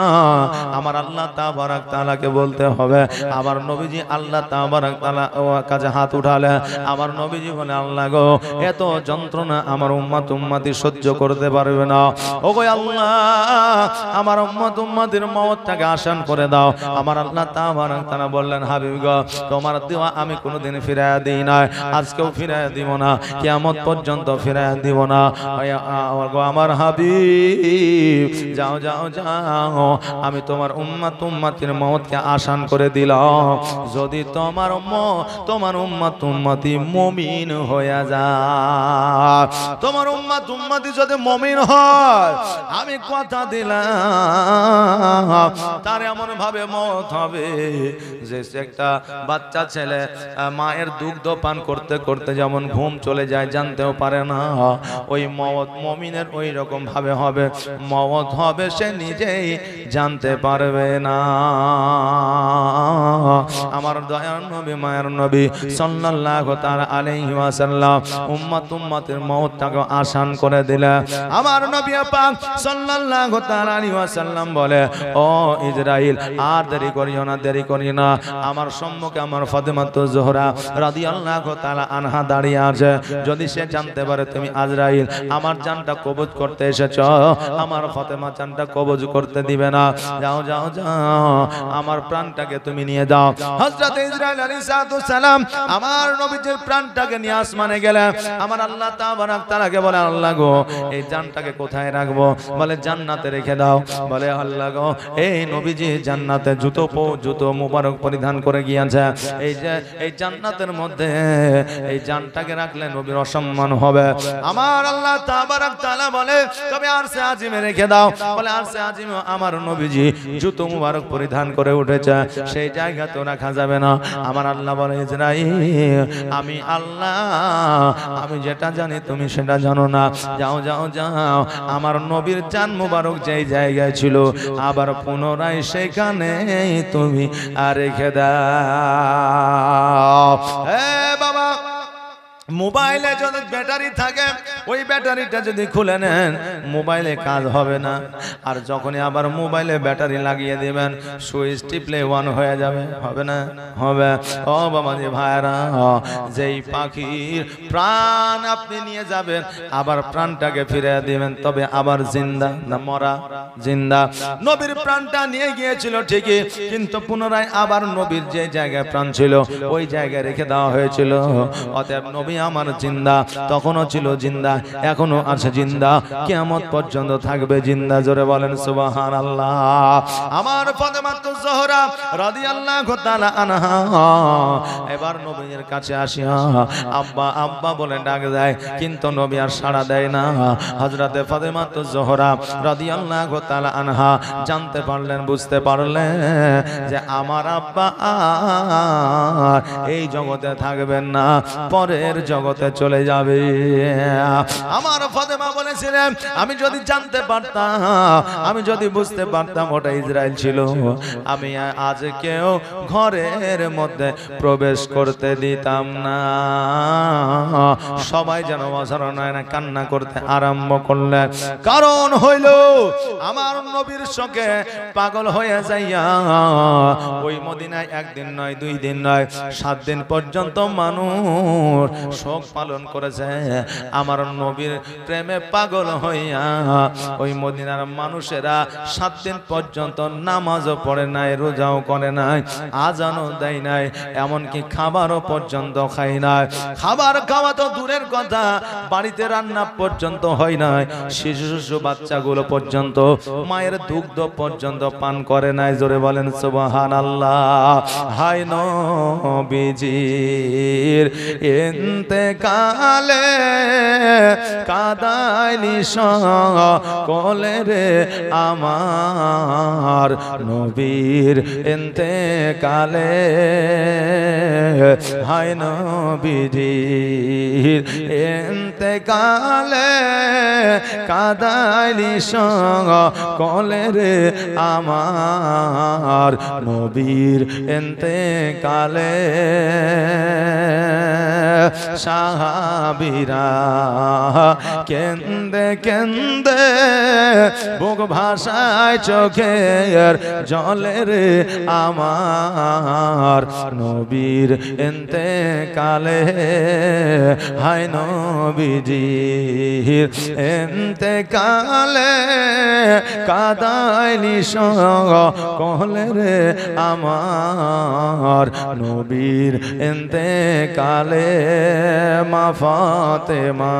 আমার আল্লাহ তাবারাক তাআলাকে বলতে হবে। আমার নবীজি আল্লাহ তাবারাক তাআলা কাছে হাত উঠালে, আমার নবীজি বলে, আল্লাহ গো, এত যন্ত্রণা আমার উম্মত উম্মতি সহ্য করতে পারবে না। ওগো আল্লাহ, আমার উম্মত উম্মতির মওতটাকে আসান করে দাও। আমার আল্লাহ তাবারাক তাআলা বললেন, হাবিব গো, তোমার দেওয়া আমি কোনোদিন ফিরাইয়া দিই না, আজকেও ফিরাইয়া দিব না, কিয়ামত পর্যন্ত ফিরাইয়া দিব না। আমার হাবিব, যাও যাও যাও, আমি তোমার উম্মত উম্মতির মওতকে আসান করে দিলাম। যদি তোমার উম্মত উম্মতি মুমিন হয়ে যায়, তোমার উম্মত উম্মতি যদি মুমিন হয়, আমি কথা দিলাম তার এমন ভাবে মওত হবে যে একটা বাচ্চা ছেলে মায়ের দুগ্ধ পান করতে করতে যেমন ঘুম চলে যায়, জানতেও পারে না, ওই মওত মুমিনের ওই রকম ভাবে হবে। মওত হবে সে নিজেই জানতে পারবে না। আমার দয়ার নবী মায়ের নবী সাল্লাল্লাহু তাআলা আলাইহি ওয়াসাল্লাম উম্মত উম্মতের মওতটাকে আসান করে দিলেন। আমার নবী পাক সাল্লাল্লাহু তাআলা আলাইহি ওয়াসাল্লাম বলে, ও ইসরাইল, আর দেরি করিও না, দেরি করিও না। আমার সম্মুখে আমার ফাতেমাতুজ জোহরা রাদিয়াল্লাহু তাআলা আনহা দাঁড়িয়ে আছে, যদি সে জানতে পারে তুমি আজরাইল আমার জানটা কবজ করতে এসেছো, আমার ফাতেমা জানটা কবজ করতে দিবে না। যাও যাও যাও, আমার প্রাণটাকে তুমি নিয়ে যাও। হযরত ইসরাইল আলাইহিস সালাম আমার নবীজির প্রাণটাকে নিয়ে আসমানে গেলেন। আমার আল্লাহ তাবারাক তাআলাকে বলে, আল্লাহ গো, এই জানটাকে কোথায় রাখবো? বলে, জান্নাতে রেখে দাও। বলে, আল্লাহ গো, এই নবীজি জান্নাতে জুতো মুবারক পরিধান করে গিয়েছে, এই যে এই জান্নাতের মধ্যে এই জানটাকে রাখলে নবীর অসম্মান হবে। আমার আল্লাহ তাবারাক তাআলা বলে, তবে আরশে আজিমে রেখে দাও। বলে, আরশে আজিমে আমার নবীজি জুতো মুবারক পরিধান করে উঠেছে, সেই জায়গা তো রাখা যাবে না। আমার আল্লাহ বলে, ইসরাইল, আমি আল্লাহ, আমি যেটা জানি তুমি সেটা জানো না। যাও যাও যাও, আমার নবীর জান মুবারক যেই জায়গায় ছিল আবার পুনরায় সেখানে তুমি রেখে দাও। হে বাবা, মোবাইলে যদি ব্যাটারি থাকে, ওই ব্যাটারিটা যদি খুলে নেন, মোবাইলে কাজ হবে না। আর যখনই আবার মোবাইলে ব্যাটারি লাগিয়ে দিবেন, সুইচ টিপলে অন হয়ে যাবে, হবে না? হবে। ও বাবা জি ভাইরা, যেই পাখির প্রাণ আপনি নিয়ে যাবেন, আবার প্রাণটাকে ফিরে দিবেন, তবে আবার জিন্দা না মরা? জিন্দা। নবীর প্রাণটা নিয়ে গিয়েছিল ঠিকই, কিন্তু পুনরায় আবার নবীর যে জায়গায় প্রাণ ছিল ওই জায়গায় রেখে দেওয়া হয়েছিল। অতএব নবী আমার জিন্দা, তখনও ছিল জিন্দা, এখনো আছে জিন্দা, কিয়ামত পর্যন্ত থাকবে জিন্দা। জোরে বলেন সুবহানাল্লাহ। আমার ফাতেমাতুজ জোহরা রাদিয়াল্লাহু তাআলা আনহা এবার নবীর কাছে আসিয়া আব্বা আব্বা বলে ডাক দেয়, কিন্তু নবী আর সাড়া দেয় না। হযরতে ফাতেমাতুজ জোহরা রাদিয়াল্লাহু তাআলা আনহা জানতে পারলেন, বুঝতে পারলেন যে আমার আব্বা আর এই জগতে থাকবেন না, পরের জগতে চলে যাবে। আমার ফাতেমা বলেছিলেন আমি যদি জানতে পারতাম, আমি যদি বুঝতে পারতাম ওটা ইসরাইল ছিল, আমি আজকেও ঘরের মধ্যে প্রবেশ করতে দিতাম না। সবাই যেন অসাধারণ কান্না করতে আরম্ভ করলেন। কারণ হইল আমার নবীর শোকে পাগল হয়ে যাইয়া ওই মদিনায় একদিন নয়, 2 দিন নয়, 7 দিন পর্যন্ত মানুষ শোক পালন করেছে। আমার নবীর প্রেমে পাগল হইয়া ওই মদিনার মানুষেরা 7 দিন পর্যন্ত নামাজও পড়ে নাই, রোজাও করে নাই, আজানও দেয় নাই, এমনকি খাবারও পর্যন্ত খায় নাই। খাবার খাওয়া তো দূরের কথা, বাড়িতে রান্না পর্যন্ত হয় নাই। শিশু বাচ্চাগুলো পর্যন্ত মায়ের দুগ্ধ পর্যন্ত পান করে নাই। জোরে বলেন সুবহানাল্লাহ। হায় নবীজির ইন্তেকালে কাদাইলি সকলে রে আমার নবীর ইন্তেকালে। হায় নবীজির ইন্তেকালে কাদাইলি সকলে রে আমার নবীর ইন্তেকালে। সাহাবীরা কেন্দে কেন্দে বুক ভাষায় চোখের জলে রে আমার নবীর ইন্তেকালে। হায় নবীজির ইন্তেকালে কাদাইলি সকলে রে আমার নবীর ইন্তেকালে। মা ফাতেমা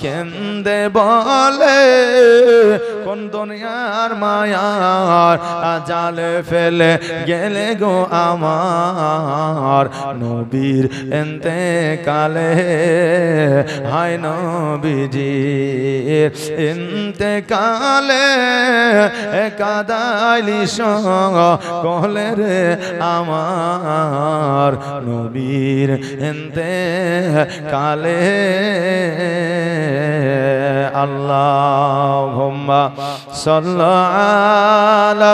কেন্দে বলে কোন দুনিয়ার মায়ার জালে ফেলে গেলে গো আমার নবীর ইন্তেকালে। হায় নবীজির ইন্তেকালে কাদাইলি সকলে রে আমার নবীর ইন্তেকালে। আল্লাহুম্মা সাল্লি আলা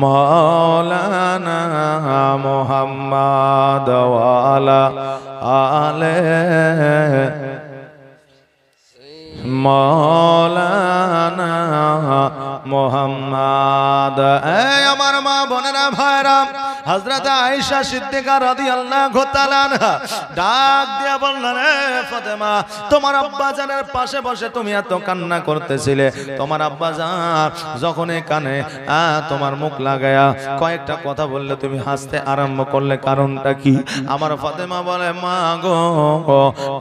মাওলানা মুহাম্মদ ওয়া আলা আলে মাওলানা মুহাম্মদ। এই আমার মা বোনেরা ভাইরা, হযরত আয়েশা সিদ্দিকা রাদিয়াল্লাহু তাআলা আনহা ডাক দিয়া বললেন, এ ফাতেমা, তোমার আব্বাজানের পাশে বসে তুমি এত কান্না করতেছিলে, তোমার আব্বাজান যখন কানে তোমার মুখ লাগায়া কয়েকটা কথা বললে তুমি হাসতে আরম্ভ করলে, কারণটা কি? আমার ফাতেমা বলে, মা গো,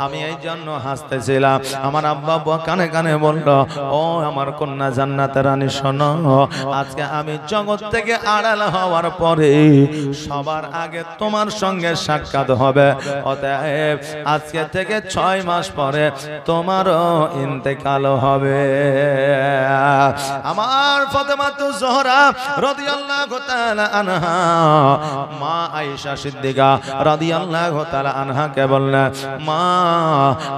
আমি এই জন্য হাসতেছিলাম, আমার আব্বা কানে কানে বলল, ও আমার কন্যা জান্নাতের রানী, শোনো, আজকে আমি জগৎ থেকে আড়াল হওয়ার পরে সবার আগে তোমার সঙ্গে সাক্ষাৎ হবে, অতএব আজকে থেকে 6 মাস পরে তোমারও ইন্তেকাল হবে। আমার ফাতেমাতুজ জোহরা রাদিয়াল্লাহু তাআলা আনহা মা আয়েশা সিদ্দিকা রাদিয়াল্লাহু তাআলা আনহাকে বললেন, মা,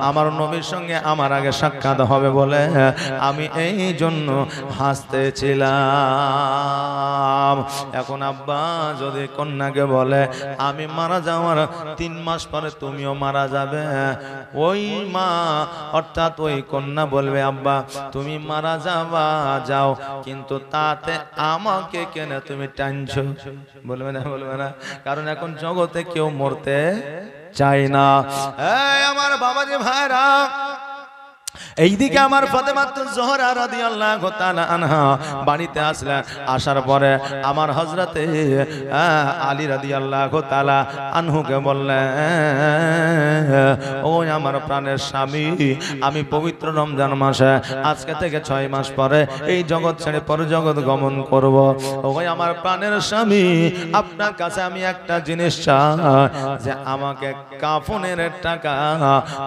আমার নবীর সঙ্গে আমার আগে সাক্ষাৎ হবে বলে আমি এই জন্য হাসতেছিলাম। এখন আব্বা যদি কন্যাকে বলে আমি মারা যাওয়ার 3 মাস পরে তুমিও মারা যাবে, ওই মা অর্থাৎ ওই কন্যা বলবে, আব্বা তুমি মারা যাবা যাও, কিন্তু তাতে আমাকে কেন তুমি টানছো? বলবে না? বলবে না? কারণ এখন জগতে কেউ মরতে চায় না। এই আমার বাবাজি ভাইরা, এইদিকে আমার ফাতেমাতুজ জোহরা রাদিয়াল্লাহু তাআলা আনহা বাড়িতে আসলেন। আসার পরে আমার হযরতে আলী রাদিয়াল্লাহু তাআলা আনহুকে বললেন, ও আমার প্রাণের স্বামী, আমি পবিত্র রমজান মাসে আজকে থেকে 6 মাস পরে এই জগৎ ছেড়ে পরজগৎ গমন করব। ও আমার প্রাণের স্বামী, আপনার কাছে আমি একটা জিনিস চাই, যে আমাকে কাফনের টাকা,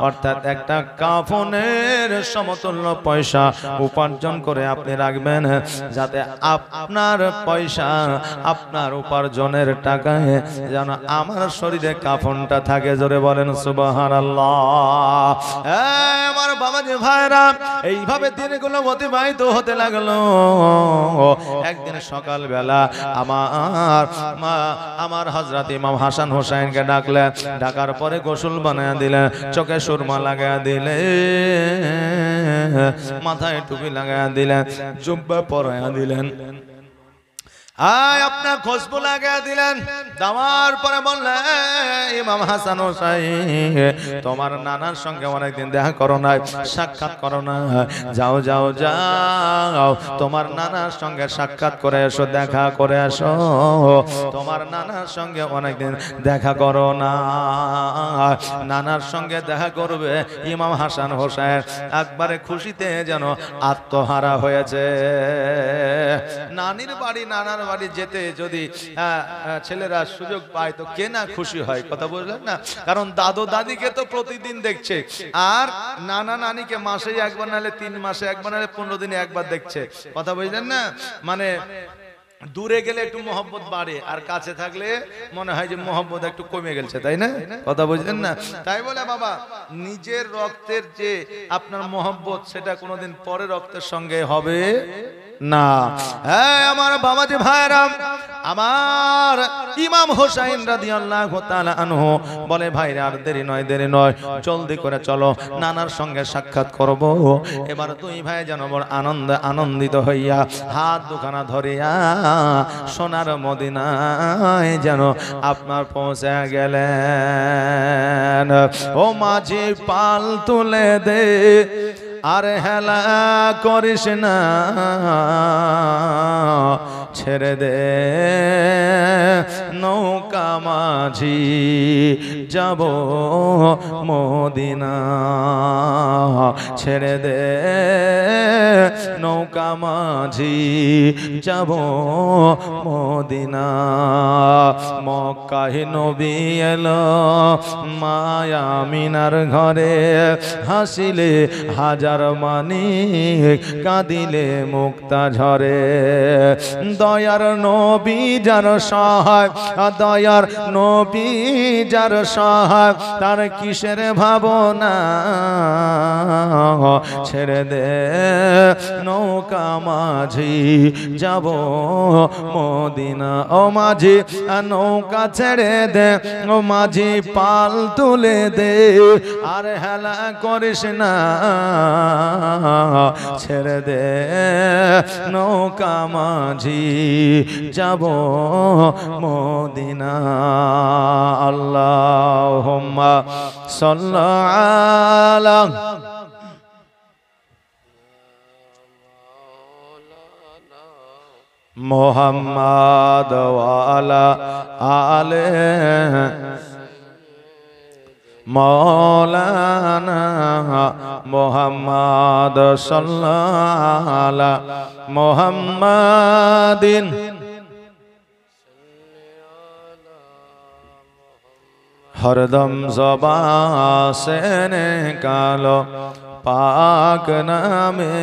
অর্থাৎ একটা কাফনের সমতুল্য পয়সা উপার্জন করে আপনি রাখবেন, যাতে আপনার পয়সা আপনার উপার্জনের টাকায় যেন আমার শরীরে কাফনটা থাকে। জোরে বলেন সুবহানাল্লাহ। আমার বাবাজি ভাইরা, এইভাবে দিনগুলো অতিবাহিত হতে লাগলো। একদিন সকালবেলা আমার হযরত ইমাম হাসান হোসেনকে ডাকলেন, ডাকার পরে গোসল বানায়া দিলেন, চোখে সুরমা লাগায়া দিলেন, মাথায় টুপি লাগায়া দিলেন, জুব্বা পরায়া দিলেন, আপনার খুশবু লাগায়া দিলেন। দেওয়ার পরে বললেন, ইমাম হাসান হোসেন, তোমার নানার সঙ্গে অনেকদিন দেখা করো না, সাক্ষাৎ করো না, যাও যাও যাও তোমার নানার সঙ্গে সাক্ষাৎ করে এসো, দেখা করে এসো। তোমার নানার সঙ্গে অনেকদিন দেখা করো না। নানার সঙ্গে দেখা করবে ইমাম হাসান হোসেন একবারে খুশিতে যেন আত্মহারা হয়েছে। নানির বাড়ি নানার বাড়ি যেতে যদি ছেলেরা সুযোগ পায় তো কে না খুশি হয়, কথা বুঝলেন না? কারণ দাদু দাদিকে তো প্রতিদিন দেখছে, আর নানা নানিকে মাসে একবার, নাহলে 3 মাসে একবার, নাহলে 15 দিনে একবার দেখছে, কথা বুঝলেন না? মানে দূরে গেলে একটু মহব্বত বাড়ে, আর কাছে থাকলে মনে হয় যে মহব্বত একটু কমে গেছে, তাই না? কথা বুঝলেন না? তাই বলে বাবা, নিজের রক্তের যে আপনার মহব্বত, সেটা কোনোদিন পরে রক্তের সঙ্গে হবে না। হ্যাঁ আমার বাবাজি ভাইরা, আমার ইমাম হোসেন রাদিয়াল্লাহু তাআলা আনহু বলে, ভাইরা আর দেরি নয়, দেরি নয়, জলদি করে চলো, নানার সঙ্গে সাক্ষাৎ করব। এবার দুই ভাই যেন বড় আনন্দিত হইয়া হাত দুখানা ধরিয়া সোনার মদিনায় যেন আপনার পৌঁছে গেলেন। ও মাঝি পাল তুলে দে, আর হেলা করিস না, ছেড়ে দে নৌকা মাঝি, যাব মদিনা, ছেড়ে দে নৌকা মাঝি, যাব মদিনা। মক্কায় নবী এলো মায়া মিনার ঘরে, হাসিলে হাজার মানিক, কাঁদিলে মুক্তা ঝরে। দয়ার নবী যার সহায়, দয়ার নবী যার সহায়, তার কিসের ভাবনা, ছেড়ে দে নৌকা মাঝি, যাব মদিনা। ও মাঝি নৌকা ছেড়ে দে, ও মাঝি পাল তুলে দে, আর হেলা করিস না, ছেড়ে দে নৌকা মাঝি, যাব মদিনা। আল্লাহুম্মা সাল্লি আলা মুহাম্মাদ ওয়া আলা আলে মৌলানা মুহাম্মদ সাল্লাল্লাহু আলা মুহাম্মাদিন। हरदम ज़बान से निकालो पाक नामे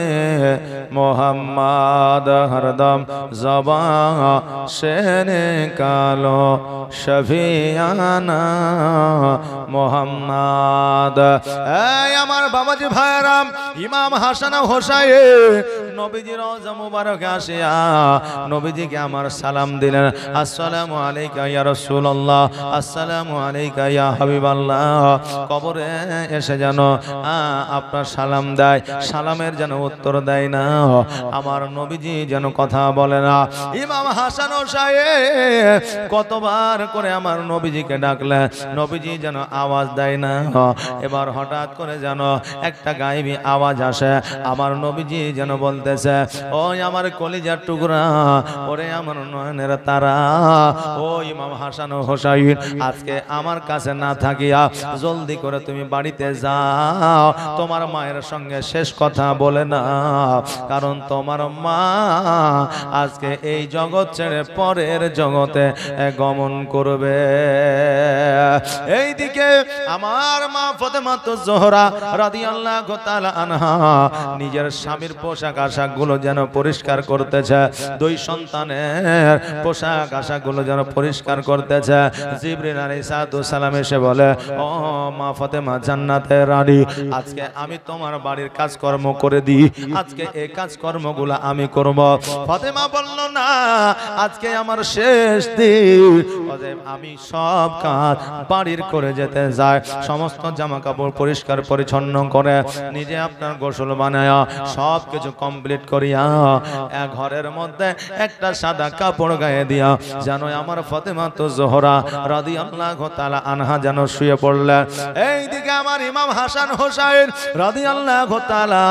मोहम्मद, हरदम ज़बान से निकालो शफियाना मोहम्मद। আমার বাবাজি ভাইরাম, ইমাম হাসান হোসেন নবীজি রওজা মুবারক আসিয়া নবীজিকে আমার সালাম দিলেন, আসসালামু আলাইকা ইয়া রাসূলুল্লাহ, আসসালামু আলাইকা ইয়া হাবিবাল্লাহ। কবরে এসে যেন আপনার সালাম দেয়, সালামের যেন উত্তর দেয় না, আমার নবীজি যেন কথা বলে না। ইমাম হাসান হোসেন কতবার করে আমার নবীজিকে ডাকলেন, নবীজি যেন আওয়াজ দেয় না। এবার হঠাৎ করে যেন একটা গায়েবী আওয়াজ আসে, আমার নবীজি যেন বলতেছে, ওই আমার কলিজার টুকরা, ওরে আমার নয়নের তারা, ও ইমাম হাসান হোসেন, আজকে আমার কাছে না থাকিয়া জলদি করে তুমি বাড়িতে যাও, তোমার মায়ের সঙ্গে শেষ কথা বলে না, কারণ তোমার মা আজকে এই জগৎ ছেড়ে পরের জগতে গমন করবে। এইদিকে আমার মা ফাতেমাতুজ জোহরা রাদিয়াল্লাহু তাআলা আনহা নিজের স্বামীর পোশাক আশাকগুলো যেন পরিষ্কার করতেছে, দুই সন্তানের পোশাক আশাকগুলো যেন পরিষ্কার করতেছে। জিবরিল আলাইহিস সালাম এসে বলে, ও মা ফাতেমা জান্নাতের রানী, আজকে আমি তোমার বাড়ির কাজকর্ম করে দিই, আজকে এই কাজকর্মগুলো আমি করব। ফাতেমা বলল, না, আজকে আমার শেষ দিন, আমি সব কাজ বাড়ির করে যেতে যাই। সমস্ত জামা কাপড় পরিষ্কার পরিচ্ছন্ন করে নিজে আপনার গোসল বানায় সব কিছু কমপ্লিট করিয়া এক ঘরের মধ্যে একটা সাদা কাপড় গায়ে দিয়া যেন আমার ফাতেমাতুজ জোহরা রাদিয়াল্লাহু তাআলা আনহা যেন শুয়ে পড়লেন। এইদিকে আমার ইমাম হাসান হোসাইন রাদিয়াল্লাহু তাআলা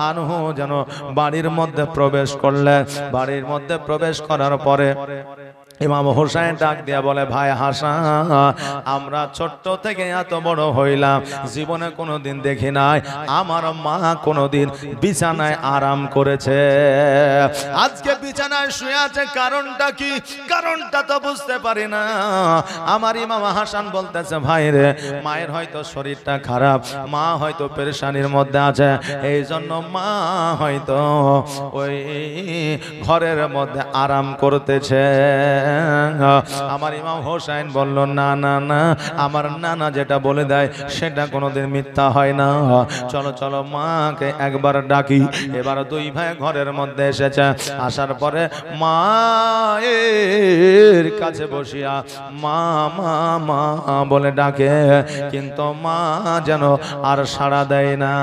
আনহু যেন বাড়ির মধ্যে প্রবেশ করলেন। বাড়ির মধ্যে প্রবেশ করার পরে ইমাম হোসেন ডাক দিয়া বলে, ভাই হাসান, আমরা ছোট্ট থেকে এত বড় হইলাম, জীবনে কোনোদিন দেখি নাই আমার মা কোনোদিন বিছানায় আরাম করেছে। আজকে বিছানায় শুয়ে আছে, কারণটা কি? কারণটা তো বুঝতে পারি না। আমার ইমাম হাসান বলতেছে, ভাই রে, মায়ের হয়তো শরীরটা খারাপ, মা হয়তো পেরেশানির মধ্যে আছে, এই জন্য মা হয়তো ওই ঘরের মধ্যে আরাম করতেছে। আমার ইমাম হোসেন বলল, না না না, আমার নানা যেটা বলে দেয় সেটা কোনোদিন মিথ্যা হয় না, চলো চলো মাকে একবার ডাকি। এবার দুই ভাই ঘরের মধ্যে এসেছে, আসার পরে মায়ের কাছে বসিয়া মা মা মা বলে ডাকে, কিন্তু মা যেন আর সাড়া দেয় না।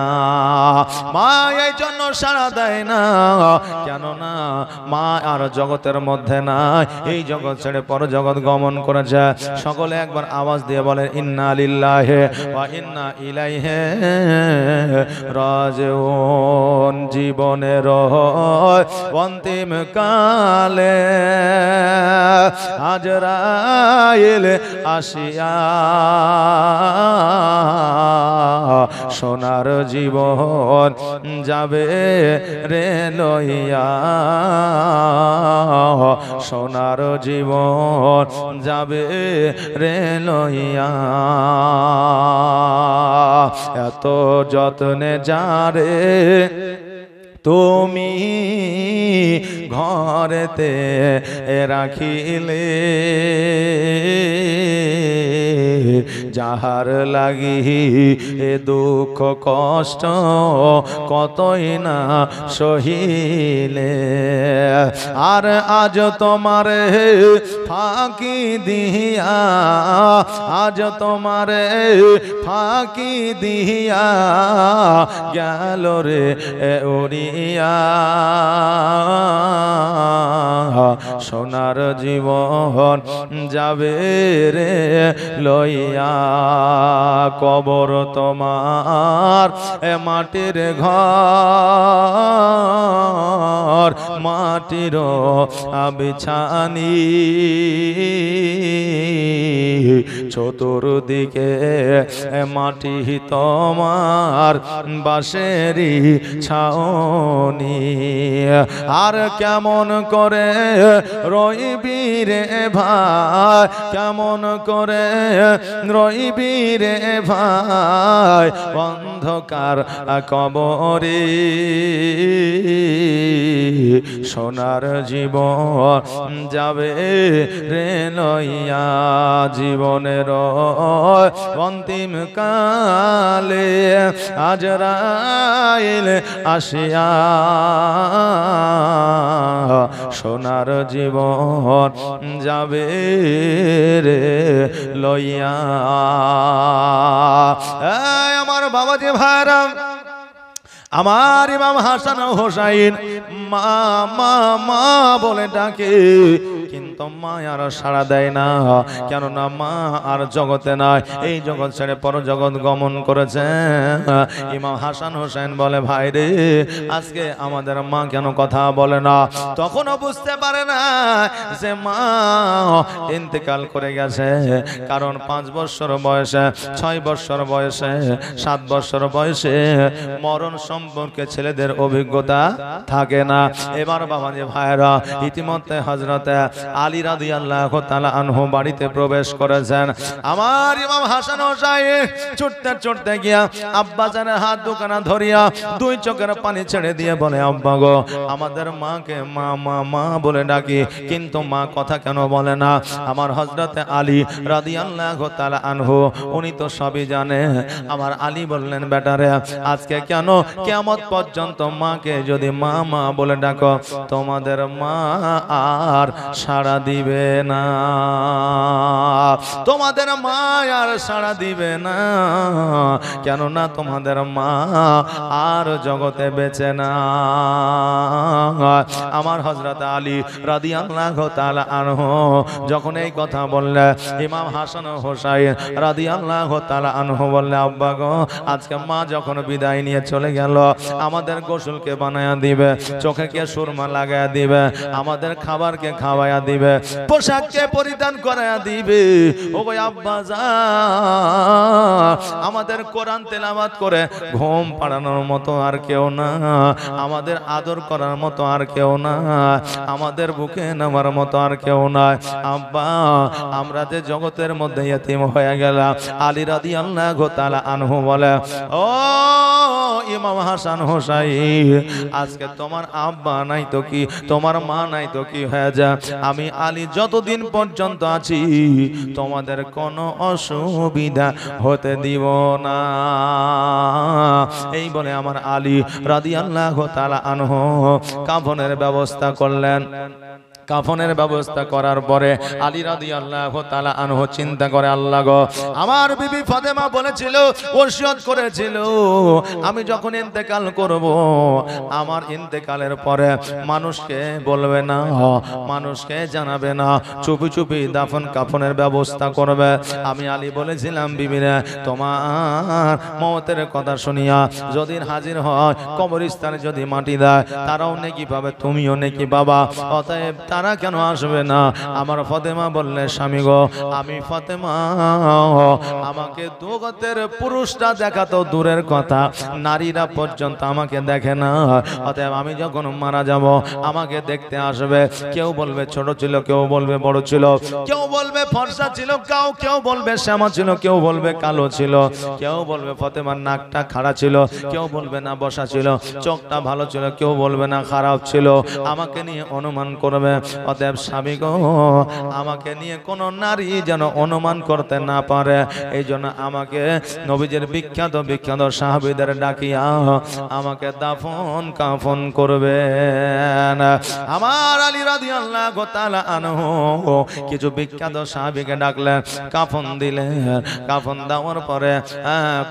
মা এই জন্য সাড়া দেয় না, কেননা মা আর জগতের মধ্যে নাই, এই জগৎ ছেড়ে পর জগৎ গমন করেছে। সকলে একবার আওয়াজ দিয়ে বলেন, ইন্না লিল্লাহি ওয়া ইন্না ইলাইহি রাজিউন। জীবনের অন্তিম কালে আজরাইল আসিয়া সোনার জীবন যাবে রে লইয়া, সোনার জীবন যাবে রে লইয়া। এত যত্নে যারে তুমি ঘরেতে রাখিলে, যাহার লাগি এ দুঃখ কষ্ট কতই না সহিলে, আর আজ তোমার ফাঁকি দিয়া, আজ তোমার ফাঁকি দিয়া গেল রে উড়িয়া, সোনার জীবন যাবে রে লইয়া। কবর তোমার মাটির ঘর, মাটির বিছানি, চতুর্দিকে মাটি তোমার বাঁশেরই ছাউনি, আর কেমন করে রইবি রে ভাই, কেমন করে রইবি রে ভাই অন্ধকার কবরে, সোনার জীবন যাবে রে লইয়া। জীবনের অন্তিম কালে আজরাইল আসিয়া সোনার জীবন যাবে রে লইয়া। আমার বাবা যে ভাইরা, আমার ইমাম হাসান হোসাইন মা মা মা বলে ডাকে, কিন্তু মা আর সাড়া দেয় না, কেননা মা আর জগতে নাই, এই জগৎ ছেড়ে পর জগৎ গমন করেছে। ইমাম হাসান হোসেন বলে, ভাই রে, আজকে আমাদের মা কেন কথা বলে না? তখনও বুঝতে পারে না যে মা ইন্তেকাল করে গেছে, কারণ 5 বছর বয়সে, 6 বছর বয়সে, 7 বছর বয়সে মরণ সম্পর্কে ছেলেদের অভিজ্ঞতা থাকে না। এবার বাবা যে ভাইরা, ইতিমধ্যে হযরতে আলী রাদিয়াল্লাহু তাআলা আনহু বাড়িতে প্রবেশ করেছেন। আমার ইমাম হাসান হোসেন ছুটতে ছুটতে গিয়া আব্বা জানের হাত দুখানা ধরিয়া 2 চোখের পানি ছেড়ে দিয়ে বলে, আব্বা গো, আমাদের মাকে মা মা মা বলে ডাকি, কিন্তু মা কথা কেন বলে না? আমার হযরতে আলী রাদিয়াল্লাহু তাআলা আনহু উনি তো সবই জানে। আমার আলী বললেন, বেটারে, আজকে কেন কিয়ামত পর্যন্ত মাকে যদি মা মা বলে ডাকো, তোমাদের মা আর সাড়া দিবে না, তোমাদের মা আর সাড়া দিবে না, কেননা তোমাদের মা আর জগতে বেঁচে না। আমার হযরত আলী রাদিয়াল্লাহু তাআলা আনহু যখন এই কথা বললে, ইমাম হাসান হোসেন রাদিয়াল্লাহু তাআলা আনহু বললে, আব্বা গো, আজকে মা যখন বিদায় নিয়ে চলে গেল, আমাদের গোসলকে বানায়া দিবে, চোখেকে সুরমা লাগায়া দিবে, আমাদের খাবারকে খাওয়ায়া দিবে, পোশাককে পরিধান করায়া দিবে। ও ভাই আব্বা যা, আমাদের কোরআন তেলাওয়াত করে ঘুম পাড়ানোর মতো আর কেউ না, আমাদের আদর করার মতো আর কেউ না, আমাদের বুকে নেওয়ার মতো আর কেউ নাই। আব্বা, আমরা যে জগতের মধ্যে ইতিম হয়ে গেলাম। আলী রাদিয়াল্লাহু তাআলা আনহু বলে, ও ইমাম হাসান হোসেন, আজকে তোমার আব্বা নাই তো কি, তোমার মা নাই তো কি হয়ে যায়, আমি আলী যতদিন পর্যন্ত আছি তোমাদের কোনো অসুবিধা হতে দিব না। এই বলে আমার আলী রাদিয়াল্লাহু তাআলা আনহু কাফনের ব্যবস্থা করলেন। কাফনের ব্যবস্থা করার পরে আলী রাদিয়াল্লাহু তাআলা আনহু চিন্তা করে, আল্লাহ গো, আমার বিবি ফাতেমা বলেছিল, ওসিয়ত করেছিল, আমি যখন ইন্তেকাল করব, আমার ইন্তেকালের পরে মানুষকে বলবে না, মানুষকে জানাবে না, চুপি চুপি দাফন কাফনের ব্যবস্থা করবে। আমি আলী বলেছিলাম, বিবিরা, তোমার মওতের কথা শুনিয়া যদি হাজির হয়, কবরস্থানে যদি মাটি দেয়, তারাও নেকি পাবে, তুমিও নেকি বাবা, অতএব তারা কেন আসবে না? আমার ফাতেমা বললে, স্বামী গো, আমি ফাতেমা, আমাকে জগতের পুরুষরা দেখাতো দূরের কথা, নারীরা পর্যন্ত আমাকে দেখে না, অতএব আমি যখন মারা যাব, আমাকে দেখতে আসবে। কেউ বলবে ছোট ছিল, কেউ বলবে বড় ছিল, কেউ বলবে ফর্সা ছিল, কেউ বলবে শ্যামা ছিল, কেউ বলবে কালো ছিল, কেউ বলবে ফাতেমার নাকটা খাড়া ছিল, কেউ বলবে না বসা ছিল, চোখটা ভালো ছিল, কেউ বলবে না খারাপ ছিল, আমাকে নিয়ে অনুমান করবে। অতএব স্বামী গো, আমাকে নিয়ে কোন নারী যেন অনুমান করতে না পারে, এই জন্য আমাকে নবীজির বিখ্যাত বিখ্যাত সাহাবীদের ডাকিয়া আমাকে দাফন কাফন করবেন। আমার আলী রাদিয়াল্লাহু তাআলা আনহু কিছু বিখ্যাত সাহাবীকে ডাকলেন, কাফন দিলেন। কাফন দেওয়ার পরে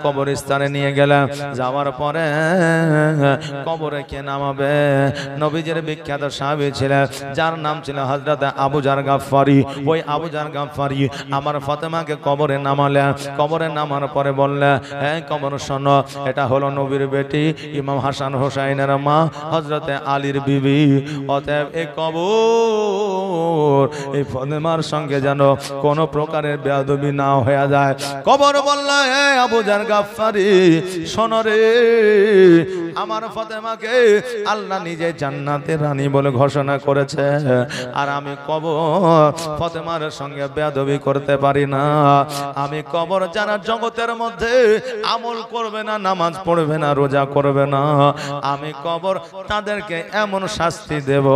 কবরস্থানে নিয়ে গেলেন। যাওয়ার পরে কবরে কে নামাবে? নবীজির বিখ্যাত সাহাবী ছিলেন, যার নাম ছিল হযরত আবু জার গাফফারি। ওই আবু জার গাফফারি আমার ফাতেমাকে কবরে নামালেন। কবরে নামার পরে বললেন, হ্যাঁ কবর শোনো, এটা হলো নবীর বেটি ইমাম হাসান হোসেনের মা হযরতে আলীর বিবি। অতএব এই কবর এই ফাতেমার সঙ্গে যেন কোনো প্রকারের বেয়াদবি না হয়ে যায়। কবর বলল, হে আবু জার গাফফারি, শোনো রে, আমার ফাতেমাকে আল্লাহ নিজে জান্নাতের রানী বলে ঘোষণা করেছে, আর আমি কবর ফাতেমার সঙ্গে বেয়াদবি করতে পারি না। আমি কবর যারা জগতের মধ্যে আমল করবে না, নামাজ পড়বে না, রোজা করবে না, আমি কবর তাদেরকে এমন শাস্তি দেব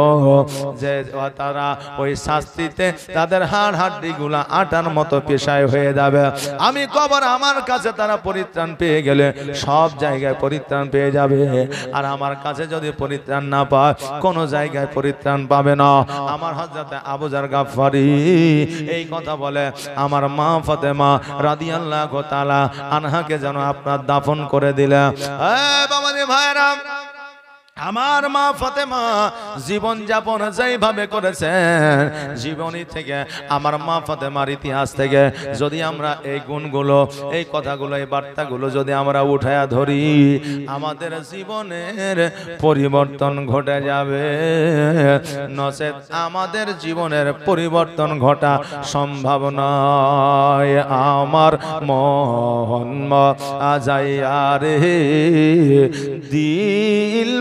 যে তারা ওই শাস্তিতে তাদের হাড় হাড্ডি গুলা আটার মতো পেশায় হয়ে যাবে। আমি কবর আমার কাছে তারা পরিত্রাণ পেয়ে গেলে সব জায়গায় পরিত্রাণ পেয়ে যাবে, আর আমার কাছে যদি পরিত্রাণ না পায় কোন জায়গায় পরিত্রাণ পাবে না। আমার হযরতে আবু জার গাফফারি এই কথা বলে আমার মা ফাতেমা রাদিয়াল্লাহু তাআলা আনহাকে যেন আপনার দাফন করে দিলেন। এ বাবাজি ভাইরা, আমার মা ফাতেমা জীবন যাপন যেভাবে করেছেন, জীবনী থেকে আমার মা ফাতেমার ইতিহাস থেকে যদি আমরা এই গুণগুলো, এই কথাগুলো, এই বার্তাগুলো যদি আমরা উঠায়া ধরি, আমাদের জীবনের পরিবর্তন ঘটে যাবে। নচেত আমাদের জীবনের পরিবর্তন ঘটা সম্ভব নয়। আমার মন যাইয়ার দিল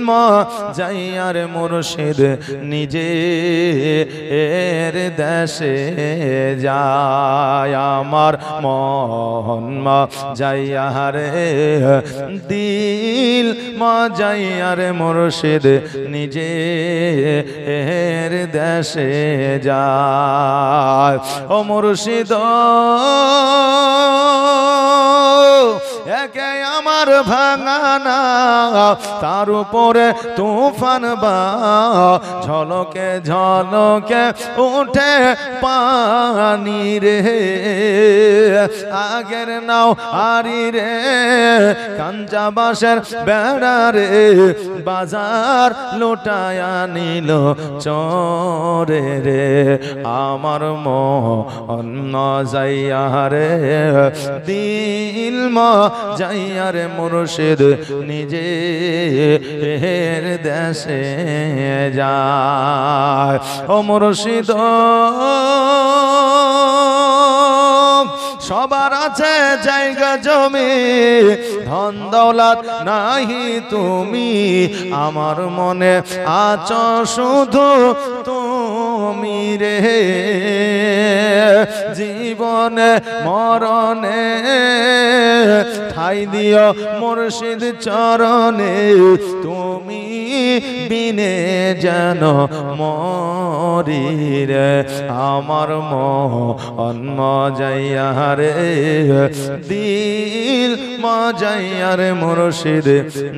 যাইয়ার মুর্শিদ নিজে এর দেশে যায়। আমার মন যাইয়ার দিল যাইয়ার মুর্শিদ নিজে এর দেশে যায়। ও মুর্শিদ একে আমার ভাঙানা, তার উপরে তুফান বা ঝলকে ঝলকে উঠে পানি রে। আগের নাও আরি রে কাঞ্চা বাঁশের বেড়া রে, বাজার লুটায়া নিল চোরে রে। আমার মন যাইয়া রে দিল যাইয়া রে মুর্শিদ নিজে এর দেশে যায়। ও মুর্শিদ সবার আছে জায়গা জমি, ধন দৌলত নাহি তুমি, আমার মনে আছো শুধু তুমি রে। জীবনে মরণে ঠাই দিও মুর্শিদ চরণে, তুমি বিনে যেন মরি রে। আমার মন যাইয়া রে দিল যাইয়া রে মুর্শিদ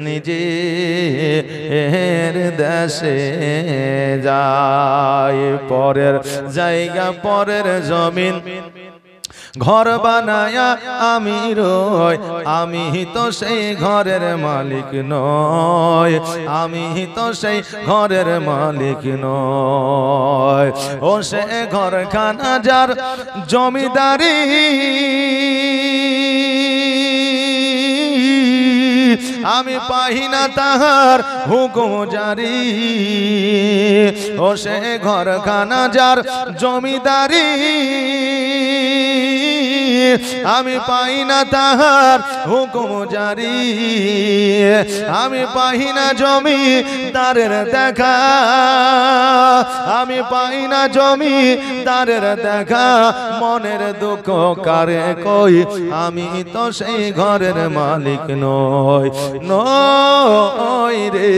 নিজে এর দেশে যায়। পরের জায়গা পরের জমিন ঘর বানায়া আমি রই, আমি তো সেই ঘরের মালিক নয়, আমি তো সেই ঘরের মালিক নয়। ও সে ঘরখানা যার জমিদারি, আমি পাই না তাহার হুকুম জারি। ও সে ঘরখানা যার জমিদারি, আমি পাই না তাহার হুকুম জারি। আমি পাই না জমি তারের দেখা, আমি পাই না জমি তারের দেখা। মনের দুঃখ কারে কই, আমি তো সেই ঘরের মালিক নই নই রে,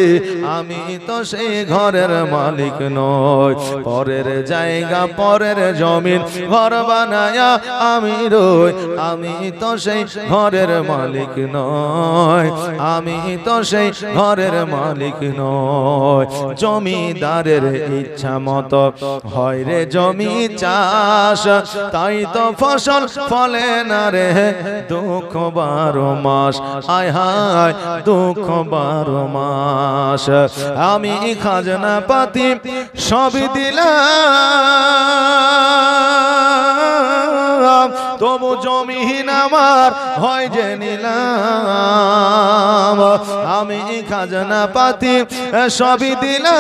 আমি তো সেই ঘরের মালিক নই। পরের জায়গা পরের জমিন ঘর বানায়া আমি রই, আমি তো সেই ঘরের মালিক নয়, আমি তো সেই ঘরের মালিক নয়। জমিদারের ইচ্ছা মতো হয় রে জমি চাষ, তাই তো ফসল ফলে না রে দুঃখ 12 মাস। আয় হায় দুঃখ 12 মাস। আমি খাজনা পাতি সবই দিলাম, তবু জমিহীন আমার হয় যে নিলাম। আমি খাজনা পাতি সবই দিলাম,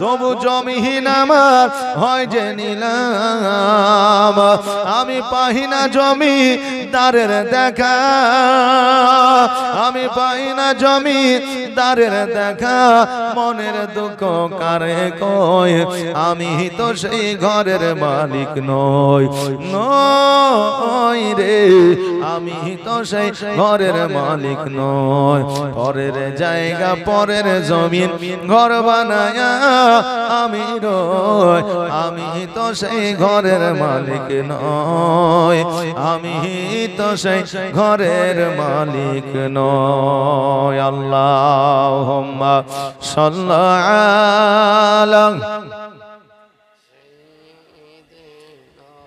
তবু জমিহীন আমার হয় যে নিলাম। আমি পাই না জমি দারের দেখা, আমি পাই না জমি দারের দেখা। মনের দুঃখ কারে কয়, আমি তো সেই ঘরের মালিক নই নই রে, আমি তো সেই ঘরের মালিক নই। পরের জায়গা পরের জমিন ঘর বানায়া আমি রই, আমি তো সেই ঘরের মালিক নই, আমি তো সেই ঘরের মালিক নয়। আল্লাহুম্মা সাল্লি আলা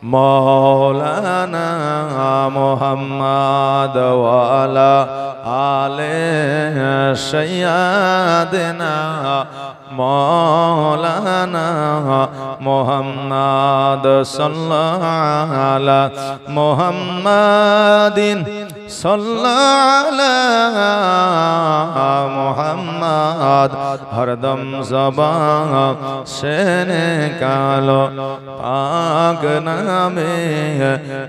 মৌলানা মুহাম্মদ ওয়ালা আলে সাইয়্যিদিনা মৌলানা মুহাম্মদ সাল্লাল্লাহু আলা মুহাম্মাদিন সাল্লাল্লাহু মুহাম্মদ হরদম জবান সে নিকালো পাক নামে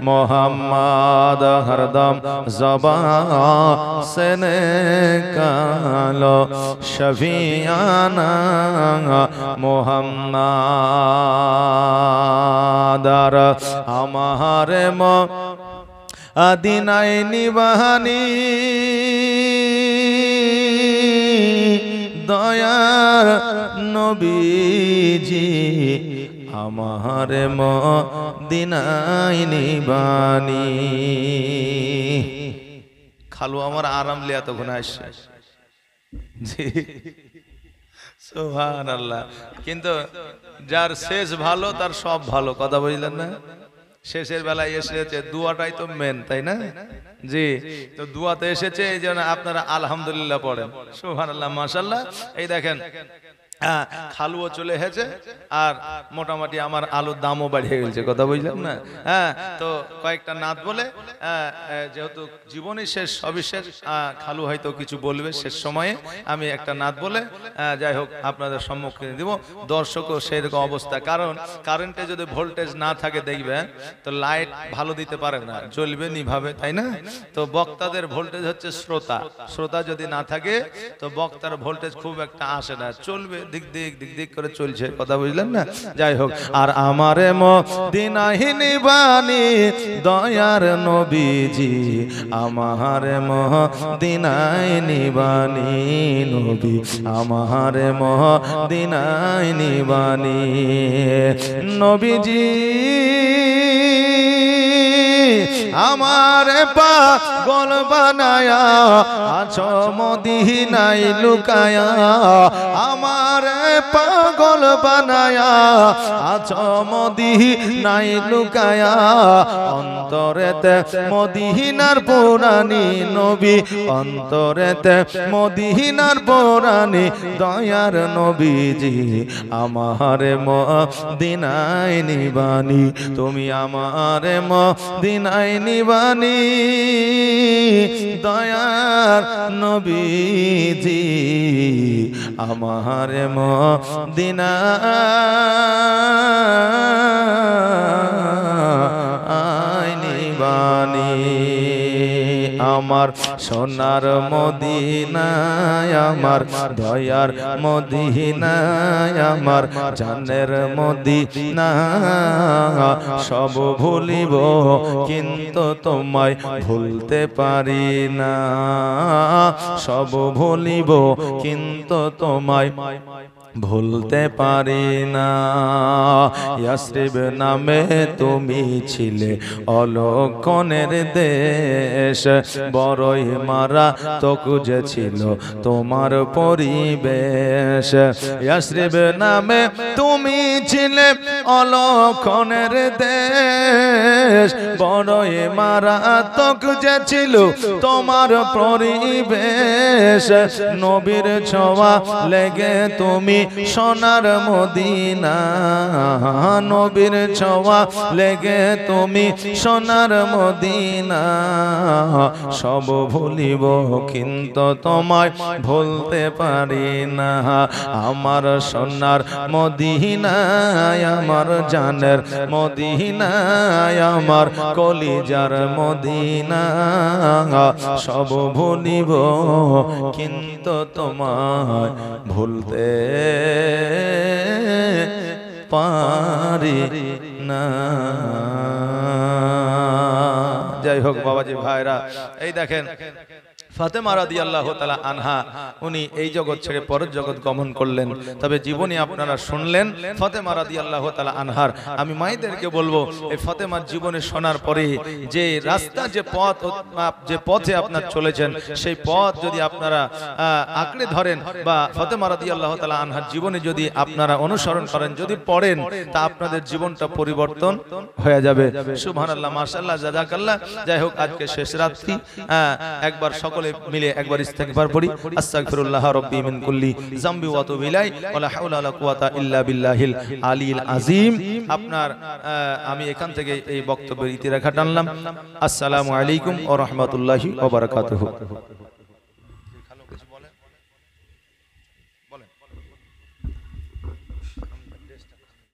মুহাম্মদ হরদম জবান সে নিকালো শফিয়ানা মুহাম্মদ আমারে আদিনাই নিবাহানি দয়ার নবীজি আমার মদিনায় নিবানি। খালু আমার আরাম লিয়া তখন আসছে জি সুবহানাল্লাহ। কিন্তু যার শেষ ভালো তার সব ভালো, কথা বুঝলেন না? শেষের বেলায় এসেছে দুয়াটাই তো মেন, তাই না? জি, তো দুয়াতে এসেছে এই জন্য আপনারা আলহামদুলিল্লাহ পড়েন। সুবহানাল্লাহ, মাশাআল্লাহ। এই দেখেন খালুও চলে এসেছে আর মোটামুটি আমার আলুর দামও বাড়িয়ে গেছে, কথা বুঝলাম না? হ্যাঁ, তো কয়েকটা নাত বলে যেহেতু জীবনই শেষ সবিশেষ, খালু হয়তো কিছু বলবে শেষ সময়ে, আমি একটা নাত বলে যাই হোক আপনাদের সম্মুখীন দিব। দর্শকও সেই রকম অবস্থা, কারণ কারেন্টে যদি ভোল্টেজ না থাকে দেখবেন তো লাইট ভালো দিতে পারে না, জ্বলবে নিভাবে, তাই না? তো বক্তাদের ভোল্টেজ হচ্ছে শ্রোতা, শ্রোতা যদি না থাকে তো বক্তার ভোল্টেজ খুব একটা আসে না, চলবে দিক দিক করে চলছে, কথা বুঝলেন না? যাই হোক, আর আমারে মদিনায় নিবানি দয়ার নবীজি, আমারে মদিনায় নিবানি নবী, আমারে মদিনায় নিবানি নবীজি, আমারে পাগল বানায়া আছো মদিনায় লুকায়া, আমারে পাগল বানায়া আছো মদিনায় লুকায়া, অন্তরেতে মদিনার পুরানি নবী, অন্তরেতে মদিনার পুরানি দয়ার নবীজি, আমারে মদিনায় নিবানি, তুমি আমারে মদিনায় নিবানি দয়ার নবীজি, আমারে মদিনায় নিবানি। আমার সোনার মদিনায়, আমার দয়ার মদিনায়, আমার জানের মদিনা, সব ভুলিব কিন্তু তোমায় ভুলতে পারি না, সব ভুলিব কিন্তু তোমায় ভুলতে পারি না। ইয়াসরিব নামে তুমি ছিলে অলক্ষণের দেশ, বড়ই মারা তো খুঁজেছিল তোমার পরিবেশ। ইয়াসরিব নামে তুমি ছিলে অলক্ষণের দেশ, বড়ই মারা তো খুঁজেছিল তোমার পরিবেশ। নবীর ছোঁয়া লেগে তুমি সোনার মদিনা, নবীর ছোঁয়া লেগে তুমি সোনার মদিনা, সব ভুলিব কিন্তু তোমায় ভুলতে পারি না। আমার সোনার মদিনায়, আমার জানের মদিনায়, আমার কলিজার মদিনা, সব ভুলিব কিন্তু তোমায় ভুলতে পারি না। যাই হোক বাবাজি ভাইরা, এই দেখেন ফাতেমা রাদিয়াল্লাহু তাআলা আনহা উনি এই জগৎ ছেড়ে পরের জগৎ গমন করলেন। তবে জীবনী আপনারা শুনলেন ফাতেমা রাদিয়াল্লাহু তাআলা আনহার। আমি মায়েদেরকে বলবো এই ফাতেমার জীবনে শোনার পরে যে রাস্তা, যে পথে আপনার চলেছেন, সেই পথ যদি আপনারা আঁকড়ে ধরেন বা ফাতেমা রাদিয়াল্লাহু তাআলা আনহার জীবনে যদি আপনারা অনুসরণ করেন, যদি পড়েন, তা আপনাদের জীবনটা পরিবর্তন হয়ে যাবে। সুবহানাল্লাহ, মাশাআল্লাহ, জাযাকাল্লাহ। যাই হোক, আজকে শেষ রাত্রি, একবার সকলে মিলে একবার ইস্তিগফার পড়ি। আস্তাগফিরুল্লাহ রাব্বি মিন কুল্লি যামবি ওয়া আতুবু ইলাইহি ওয়া লা হাওলা ওয়া লা কুওয়াতা ইল্লা বিল্লাহিল আলিয়্যিল আযীম। আপনার আমি এখান থেকে এই বক্তব্যের ইতিরেখা টানলাম। আসসালামু আলাইকুম ওয়া রাহমাতুল্লাহি ওয়া বারাকাতুহু।